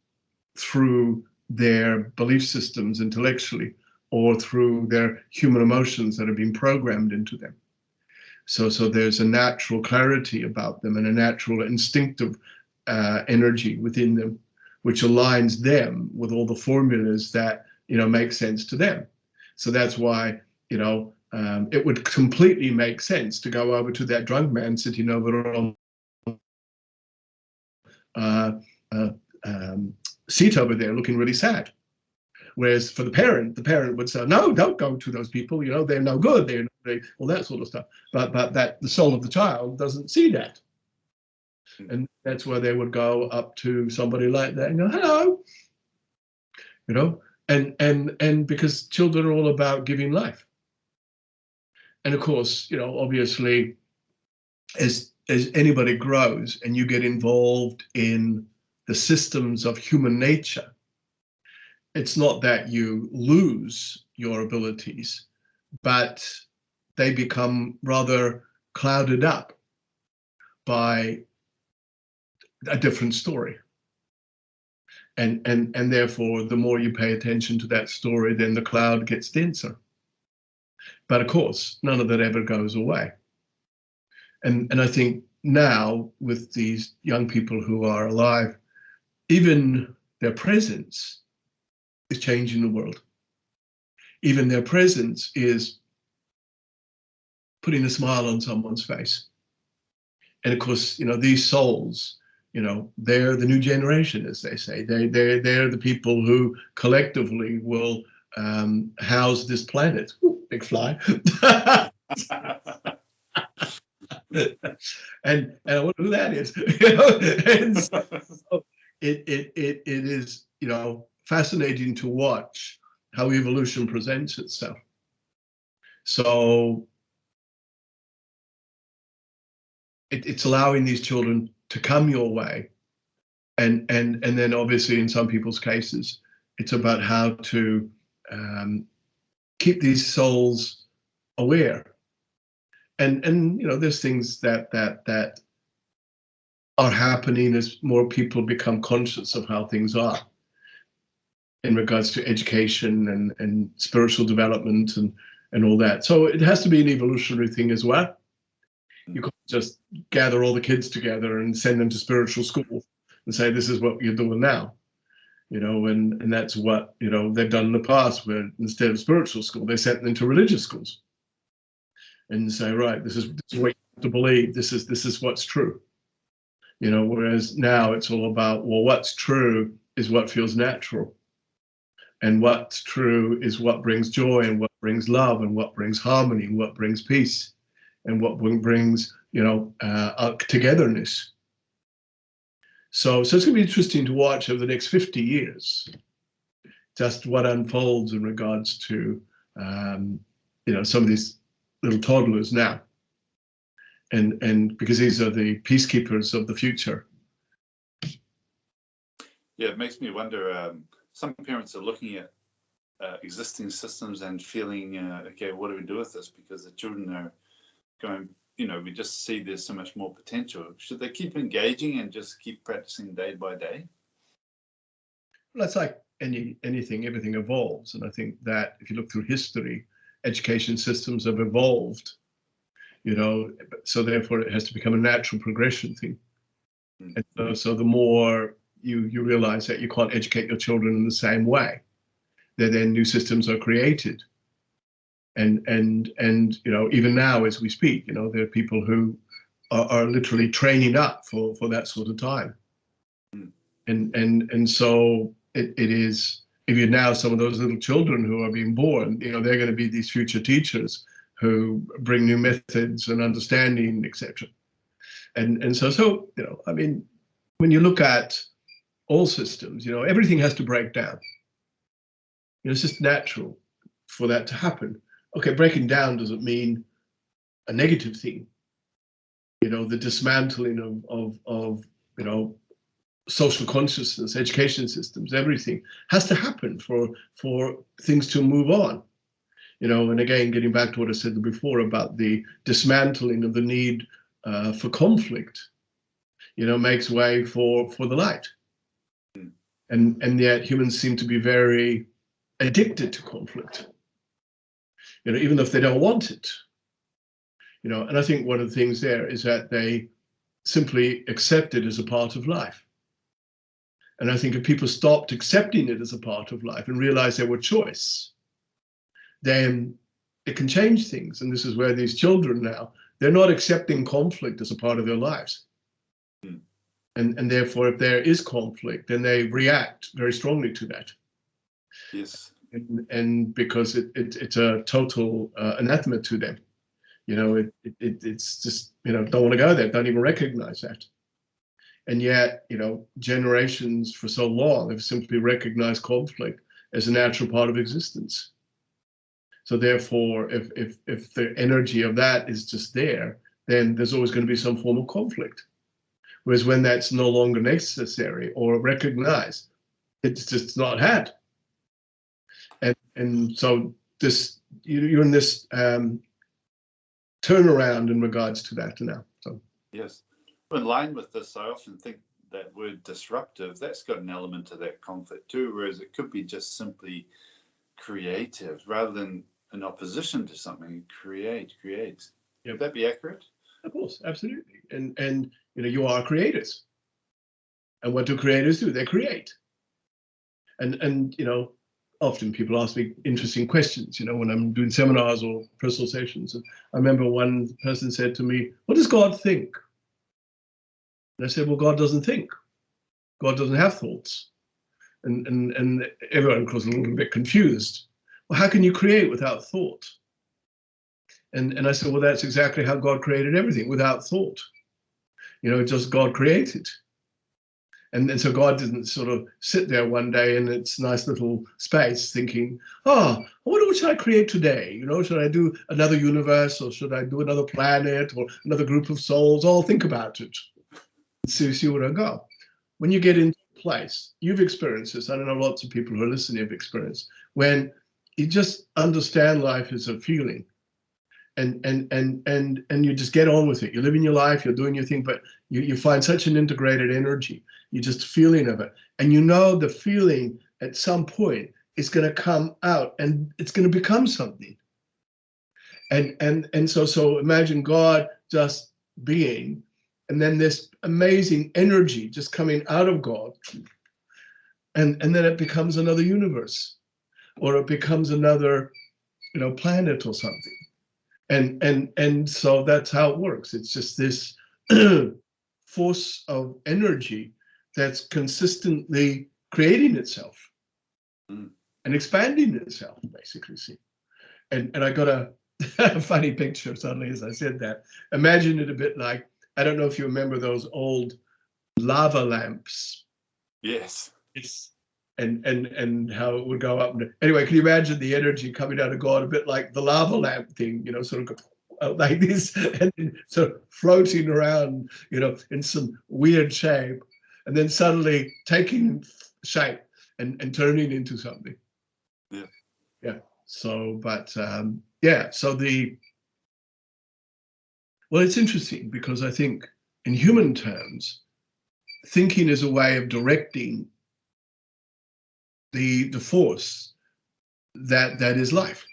through their belief systems intellectually, or through their human emotions that have been programmed into them. So there's a natural clarity about them and a natural instinctive energy within them, which aligns them with all the formulas that make sense to them. So that's why it would completely make sense to go over to that drunk man sitting over on seat over there looking really sad. Whereas for the parent would say, no, don't go to those people, they're no good, they're all that sort of stuff. But that the soul of the child doesn't see that. And that's where they would go up to somebody like that and go, hello, and because children are all about giving life. And of course, obviously, as anybody grows and you get involved in the systems of human nature, it's not that you lose your abilities, but they become rather clouded up by a different story. And therefore, the more you pay attention to that story, then the cloud gets denser. But of course, none of that ever goes away. And I think now with these young people who are alive, even their presence is changing the world. Even their presence is putting a smile on someone's face. And of course, these souls, they're the new generation, as they say. They're the people who collectively will house this planet. Ooh, big fly. and I wonder who that is. And so it is, fascinating to watch how evolution presents itself. So it's allowing these children to come your way, and then obviously in some people's cases, it's about how to keep these souls aware. And there's things that are happening as more people become conscious of how things are in regards to education and spiritual development and all that. So it has to be an evolutionary thing as well. You can't just gather all the kids together and send them to spiritual school and say, this is what you're doing now. And that's what, they've done in the past, where instead of spiritual school, they sent them to religious schools and say, right, this is what you have to believe. This is what's true. Whereas now it's all about, well, what's true is what feels natural. And what's true is what brings joy and what brings love and what brings harmony and what brings peace and what brings, togetherness. So it's going to be interesting to watch over the next 50 years, just what unfolds in regards to, some of these little toddlers now. And because these are the peacekeepers of the future. Yeah, it makes me wonder, some parents are looking at existing systems and feeling, okay, what do we do with this? Because the children are going, we just see there's so much more potential. Should they keep engaging and just keep practicing day by day? Well, that's like anything, everything evolves. And I think that if you look through history, education systems have evolved, so therefore it has to become a natural progression thing. Mm-hmm. And so the more you realize that you can't educate your children in the same way, then new systems are created. And even now as we speak, there are people who are literally training up for that sort of time. And so it is, if you're now some of those little children who are being born, they're going to be these future teachers who bring new methods and understanding, etc. And so when you look at all systems, everything has to break down. It's just natural for that to happen. Okay, breaking down doesn't mean a negative thing. The dismantling of social consciousness, education systems, everything has to happen for things to move on. And again, getting back to what I said before about the dismantling of the need for conflict, makes way for the light. And yet humans seem to be very addicted to conflict, even if they don't want it. And I think one of the things there is that they simply accept it as a part of life. And I think if people stopped accepting it as a part of life and realized there were choice, then it can change things. And this is where these children now, they're not accepting conflict as a part of their lives. And therefore, if there is conflict, then they react very strongly to that. Yes. And because it's a total anathema to them. It's just, don't want to go there, don't even recognize that. And yet, generations for so long have simply recognized conflict as a natural part of existence. So therefore, if the energy of that is just there, then there's always going to be some form of conflict. Whereas when that's no longer necessary or recognized, it's just not had. And so this, you're in this turnaround in regards to that now. So yes, in line with this, I often think that word disruptive, that's got an element of that conflict too, whereas it could be just simply creative rather than in opposition to something. Create. Yep. Would that be accurate? Of course, absolutely. And you are creators. And what do creators do? They create. And often people ask me interesting questions, when I'm doing seminars or personal sessions. And I remember one person said to me, "What does God think?" And I said, "Well, God doesn't think. God doesn't have thoughts." And everyone, of course, a little bit confused. Well, how can you create without thought? And I said, well, that's exactly how God created everything, without thought. Just God created. And so God didn't sort of sit there one day in its nice little space thinking, I wonder what should I create today? Should I do another universe, or should I do another planet, or another group of souls? I'll think about it and see where I go. When you get into a place, you've experienced this. I don't know, lots of people who are listening have experienced, when you just understand life as a feeling. And you just get on with it. You're living your life, you're doing your thing, but you find such an integrated energy. You're just feeling of it. And the feeling at some point is going to come out and it's going to become something. And so imagine God just being, and then this amazing energy just coming out of God. And then it becomes another universe, or it becomes another, planet or something. And so that's how it works. It's just this force of energy that's consistently creating itself and expanding itself, basically. See, and I got a funny picture suddenly as I said that. Imagine it a bit like, I don't know if you remember those old lava lamps. Yes. And how it would go up. Anyway, can you imagine the energy coming out of God, a bit like the lava lamp thing, sort of like this, and sort of floating around, in some weird shape, and then suddenly taking shape and turning into something. Yeah. So, but so it's interesting, because I think in human terms, thinking is a way of directing the force that is life.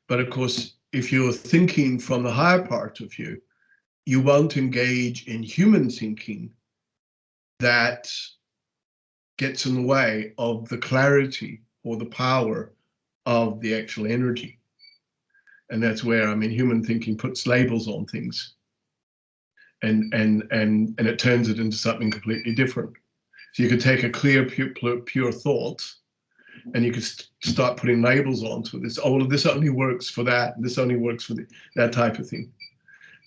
But of course, if you're thinking from the higher part of you, you won't engage in human thinking that gets in the way of the clarity or the power of the actual energy. And that's where, human thinking puts labels on things, and it turns it into something completely different. So you could take a clear, pure thought, and you could start putting labels onto this. Oh, this only works for that. This only works for that type of thing.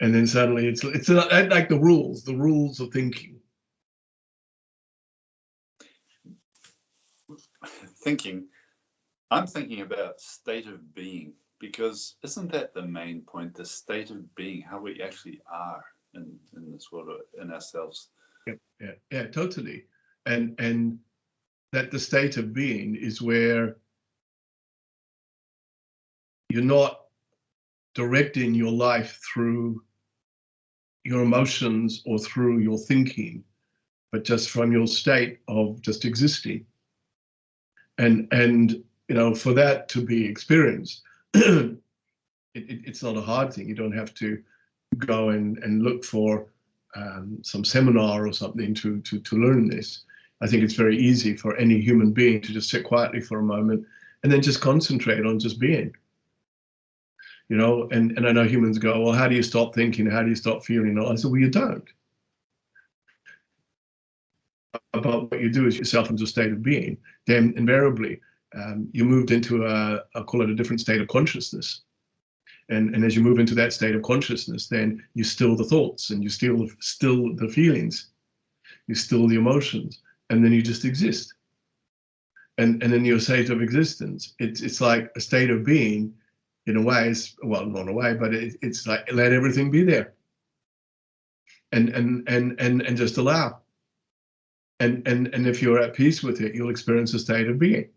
And then suddenly it's like the rules of thinking. I'm thinking about state of being, because isn't that the main point, the state of being, how we actually are in this world, in ourselves? Yeah, totally. And that the state of being is where you're not directing your life through your emotions or through your thinking, but just from your state of just existing. And for that to be experienced, it's not a hard thing. You don't have to go and look for some seminar or something to learn this. I think it's very easy for any human being to just sit quietly for a moment and then just concentrate on just being. And I know humans go, well, how do you stop thinking? How do you stop feeling? I said, well, you don't. But what you do is yourself into a state of being. Then invariably, you moved into I'll call it a different state of consciousness. And as you move into that state of consciousness, then you still the thoughts, and you still the feelings, you still the emotions, and then you just exist. And in your state of existence, it's like a state of being, in a way. Well, not in a way, but it's like let everything be there, and just allow. And if you're at peace with it, you'll experience a state of being.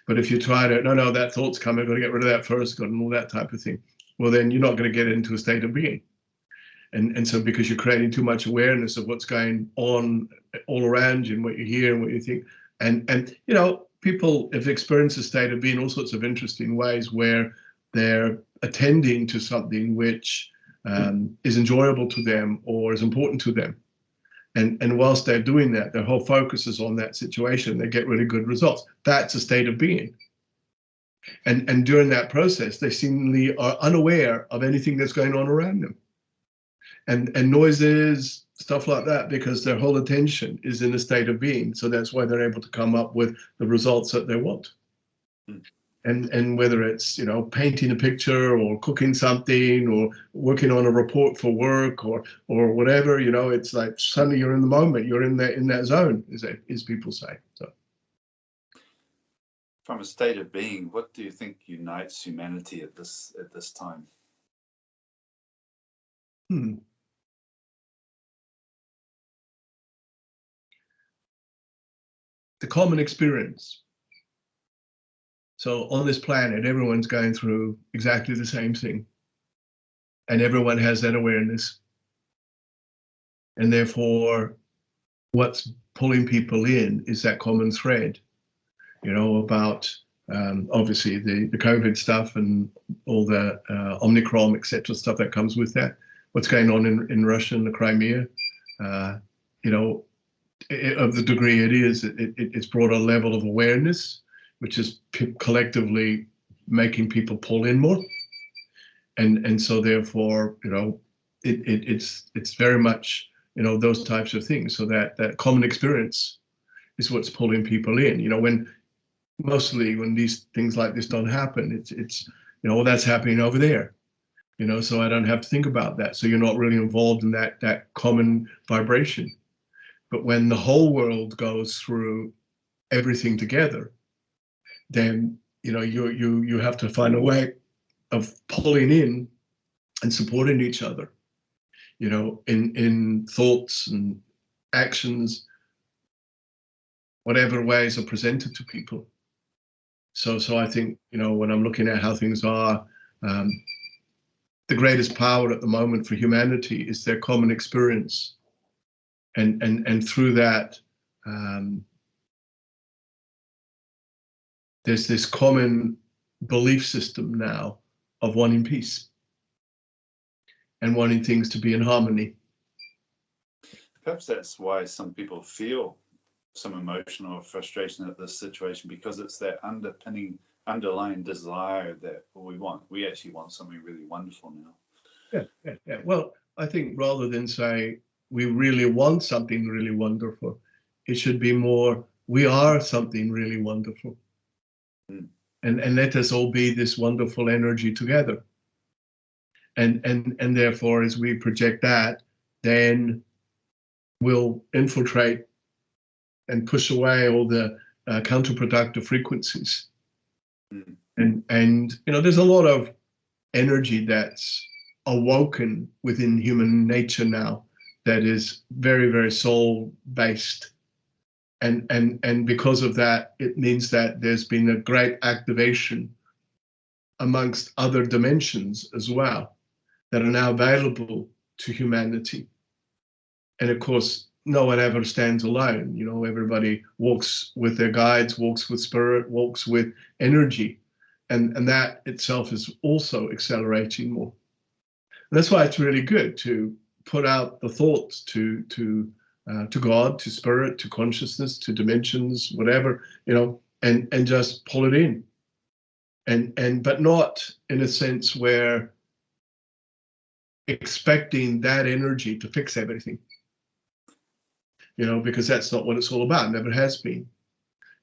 But if you try to, no, that thought's coming, I've got to get rid of that first, and all that type of thing, well, then you're not going to get into a state of being. And so because you're creating too much awareness of what's going on all around you and what you hear and what you think. And people have experienced a state of being all sorts of interesting ways, where they're attending to something which is enjoyable to them or is important to them. And whilst they're doing that, their whole focus is on that situation. They get really good results. That's a state of being. And during that process, they seemingly are unaware of anything that's going on around them. And noises, stuff like that, because their whole attention is in a state of being. So that's why they're able to come up with the results that they want. Mm. And whether it's, you know, painting a picture or cooking something or working on a report for work or whatever, you know, it's like suddenly you're in the moment, you're in that zone, as people say. So. From a state of being, what do you think unites humanity at this time? The common experience. So on this planet, everyone's going through exactly the same thing. And everyone has that awareness. And therefore, what's pulling people in is that common thread, you know, about obviously the COVID stuff and all the Omicron, etc. stuff that comes with that. What's going on in Russia and the Crimea, you know, of the degree it is, it's brought a level of awareness, which is collectively making people pull in more. And so therefore, you know, it's very much, you know, those types of things. So that common experience is what's pulling people in. You know, when these things like this don't happen, it's you know, well, that's happening over there. You know, so I don't have to think about that. So you're not really involved in that common vibration. But when the whole world goes through everything together, then, you know, you have to find a way of pulling in and supporting each other, you know, in thoughts and actions, whatever ways are presented to people. So I think, you know, when I'm looking at how things are, the greatest power at the moment for humanity is their common experience. And through that, there's this common belief system now of wanting peace and wanting things to be in harmony. Perhaps that's why some people feel some emotional frustration at this situation, because it's that underlying desire that we actually want something really wonderful now. Yeah. Well, I think rather than say we really want something really wonderful, it should be more, we are something really wonderful. Mm. And let us all be this wonderful energy together. And therefore, as we project that, then we'll infiltrate and push away all the counterproductive frequencies. Mm. And you know, there's a lot of energy that's awoken within human nature now that is very, very soul-based. And because of that, it means that there's been a great activation amongst other dimensions as well that are now available to humanity. And of course, no one ever stands alone. You know, everybody walks with their guides, walks with spirit, walks with energy. And that itself is also accelerating more. And that's why it's really good to put out the thoughts to God, to spirit, to consciousness, to dimensions, whatever, you know, and just pull it in. But not in a sense where expecting that energy to fix everything. You know, because that's not what it's all about, never has been.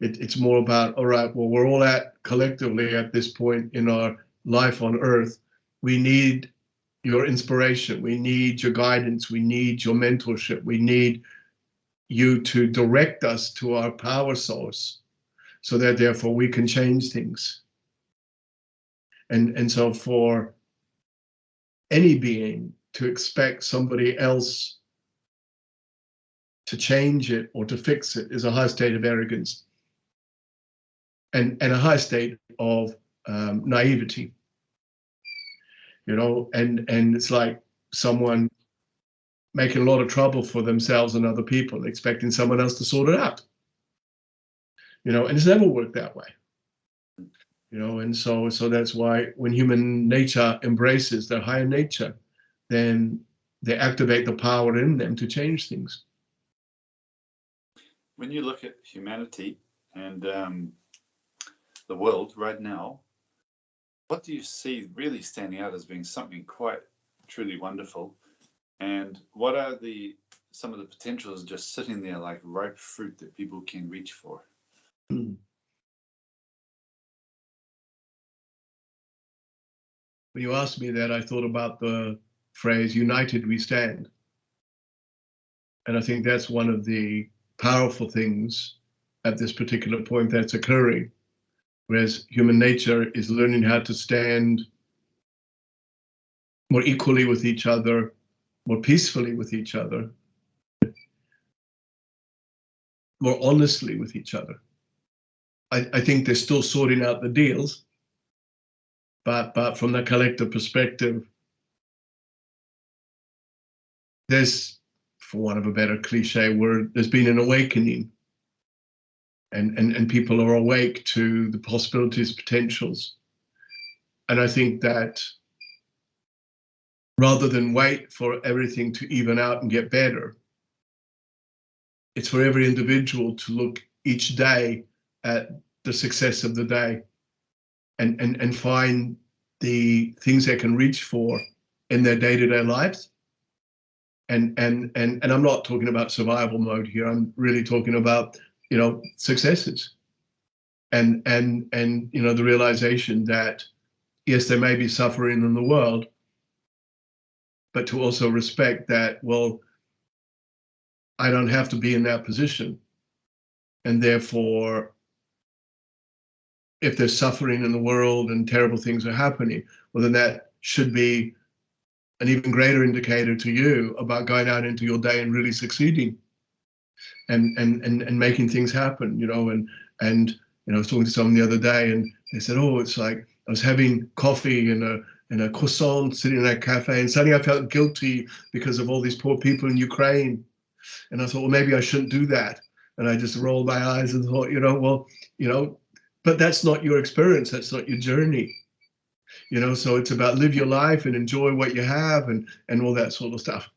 It's more about, all right, well, we're all collectively at this point in our life on Earth. We need your inspiration. We need your guidance. We need your mentorship. We need you to direct us to our power source so that therefore we can change things. And so for any being to expect somebody else to change it or to fix it is a high state of arrogance and a high state of naivety, you know, and it's like someone making a lot of trouble for themselves and other people, expecting someone else to sort it out, you know, and it's never worked that way. And so that's why when human nature embraces their higher nature, then they activate the power in them to change things. When you look at humanity and the world right now, what do you see really standing out as being something quite truly wonderful? And what are some of the potentials just sitting there like ripe fruit that people can reach for? When you asked me that, I thought about the phrase, united we stand. And I think that's one of the powerful things at this particular point that's occurring. Whereas human nature is learning how to stand more equally with each other, more peacefully with each other, more honestly with each other. I think they're still sorting out the deals, but from the collective perspective, there's, for want of a better cliche word, there's been an awakening, and people are awake to the possibilities, potentials. And I think that rather than wait for everything to even out and get better, it's for every individual to look each day at the success of the day and find the things they can reach for in their day-to-day lives. And I'm not talking about survival mode here. I'm really talking about, successes. And the realization that, yes, there may be suffering in the world, but to also respect that, well, I don't have to be in that position. And therefore, if there's suffering in the world and terrible things are happening, well, then that should be an even greater indicator to you about going out into your day and really succeeding and making things happen, and I was talking to someone the other day and they said, oh, it's like I was having coffee and a croissant sitting in a cafe, and suddenly I felt guilty because of all these poor people in Ukraine. And I thought, well, maybe I shouldn't do that. And I just rolled my eyes and thought, but that's not your experience. That's not your journey. So it's about live your life and enjoy what you have and all that sort of stuff,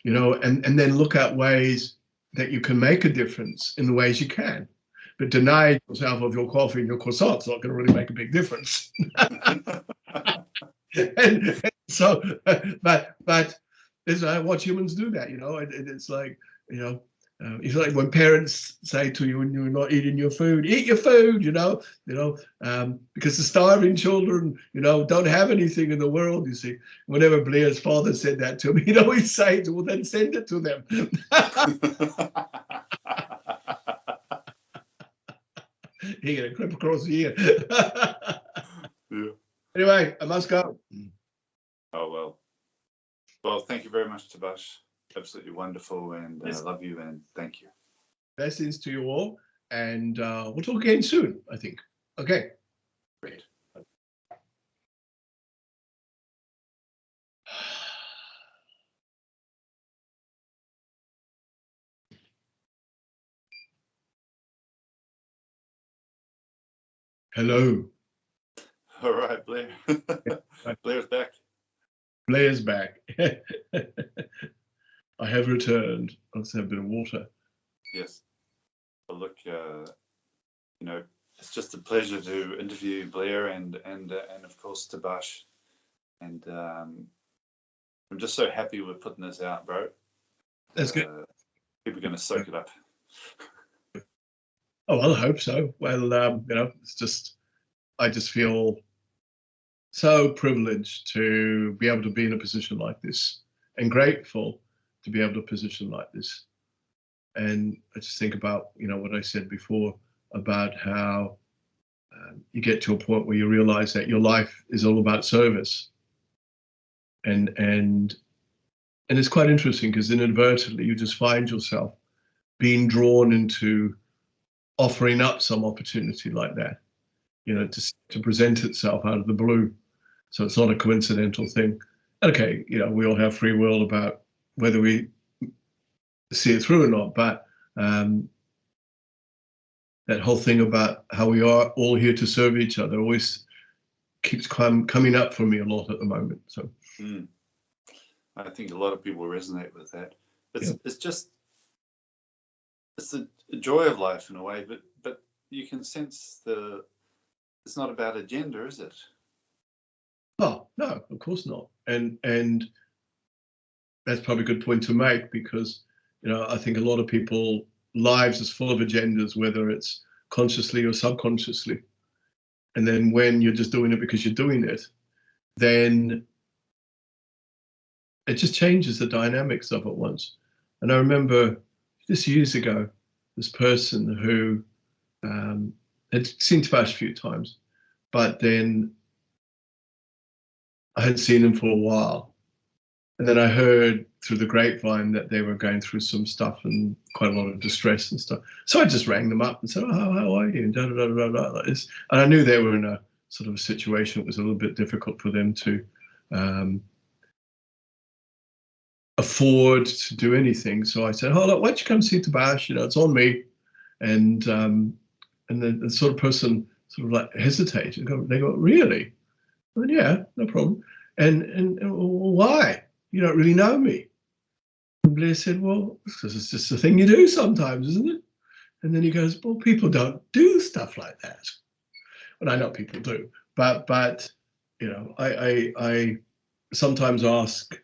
and then look at ways that you can make a difference in the ways you can. But deny yourself of your coffee and your croissant's not going to really make a big difference. and so, but it's like, watch humans do that, it's like, it's like when parents say to you when you're not eating your food, eat your food, because the starving children, don't have anything in the world, you see. Whenever Blair's father said that to me, he'd always say, well, then send it to them. He got a clip across the ear. Yeah. Anyway, I must go. Oh, well. Well, thank you very much, Tabash. Absolutely wonderful, and I love you, and thank you. Blessings to you all, and we'll talk again soon, I think. Okay. Great. Hello. All right, Blair. Blair's back. Blair's back. I have returned. Let's have a bit of water. Yes. Well, look, it's just a pleasure to interview Blair and of course Tabash, and I'm just so happy we're putting this out, bro. That's good. People are going to soak it up. Oh, well, I hope so. Well, it's just, I just feel so privileged to be able to be in a position like this, and grateful to be able to position like this. And I just think about, what I said before about how you get to a point where you realize that your life is all about service. And it's quite interesting because inadvertently you just find yourself being drawn into offering up some opportunity like that, to present itself out of the blue. So it's not a coincidental thing. Okay, we all have free will about whether we see it through or not, but that whole thing about how we are all here to serve each other always keeps coming up for me a lot at the moment. So I think a lot of people resonate with that. It's just, it's the joy of life in a way, but you can sense it's not about agenda, is it? Oh, no, of course not. And that's probably a good point to make, because, I think a lot of people lives is full of agendas, whether it's consciously or subconsciously. And then when you're just doing it because you're doing it, then it just changes the dynamics of it once. And I remember this years ago, this person who had seen Tabash a few times, but then I hadn't seen him for a while. And then I heard through the grapevine that they were going through some stuff and quite a lot of distress and stuff. So I just rang them up and said, "Oh, how are you?" And da, da, da, da, da, like this. And I knew they were in a sort of a situation that was a little bit difficult for them to afford to do anything. So I said, "Oh, look, why don't you come see Tabash? It's on me." And the sort of person sort of like hesitated. They go, "Really?" I went, "Yeah, no problem." And well, why? You don't really know me. And Blair said, "Well, this is just the thing you do sometimes, isn't it?" And then he goes, "Well, people don't do stuff like that." And I know people do, but I sometimes ask.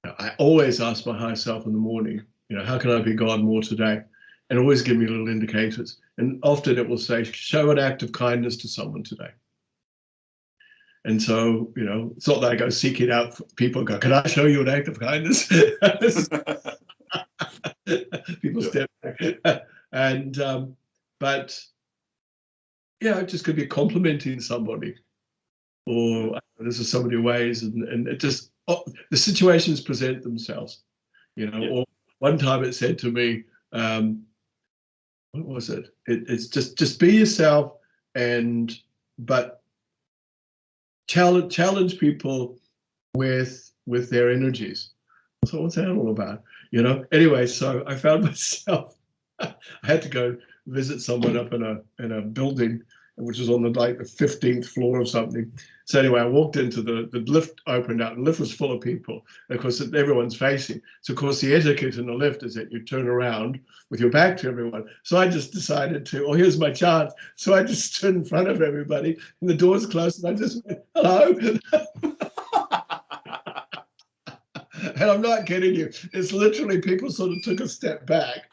I always ask my higher self in the morning, how can I be God more today? And always give me little indicators. And often it will say, show an act of kindness to someone today. And so, it's not that I go seek it out. People go, "Can I show you an act of kindness?" People step back. And, but, it just could be complimenting somebody, or this is so many ways. And it just, the situations present themselves, or one time it said to me, what was it? It's just be yourself, but challenge people with their energies. So what's that all about? Anyway, so I found myself, I had to go visit someone up in a building which was on the 15th floor or something. So anyway, I walked into the lift, opened up, and the lift was full of people. And of course, everyone's facing. So of course, the etiquette in the lift is that you turn around with your back to everyone. So I just decided to, here's my chance. So I just stood in front of everybody, and the doors closed, and I just went, "Hello." And I'm not kidding you. It's literally people sort of took a step back,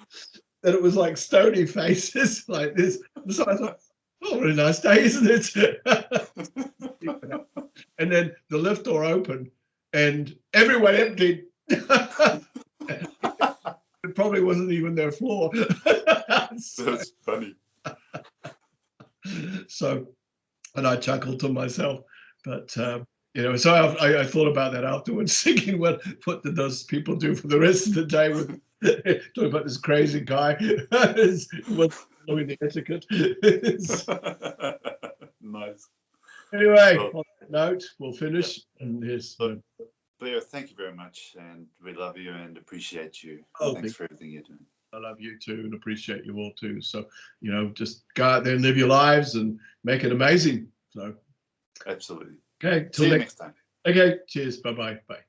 and it was like stony faces like this. So I thought, "Oh, what a nice day, isn't it?" And then the lift door opened and everyone emptied. It probably wasn't even their floor. That's funny. So, and I chuckled to myself, but so I thought about that afterwards, thinking, what did those people do for the rest of the day with talking about this crazy guy who's following the etiquette. Nice. Anyway, on that note, we'll finish. And here's Blair, thank you very much, and we love you and appreciate you. Thanks for everything you're doing. I love you too, and appreciate you all too. So, just go out there and live your lives and make it amazing. So, absolutely. Okay, till next time. Okay, cheers. Bye-bye. Bye.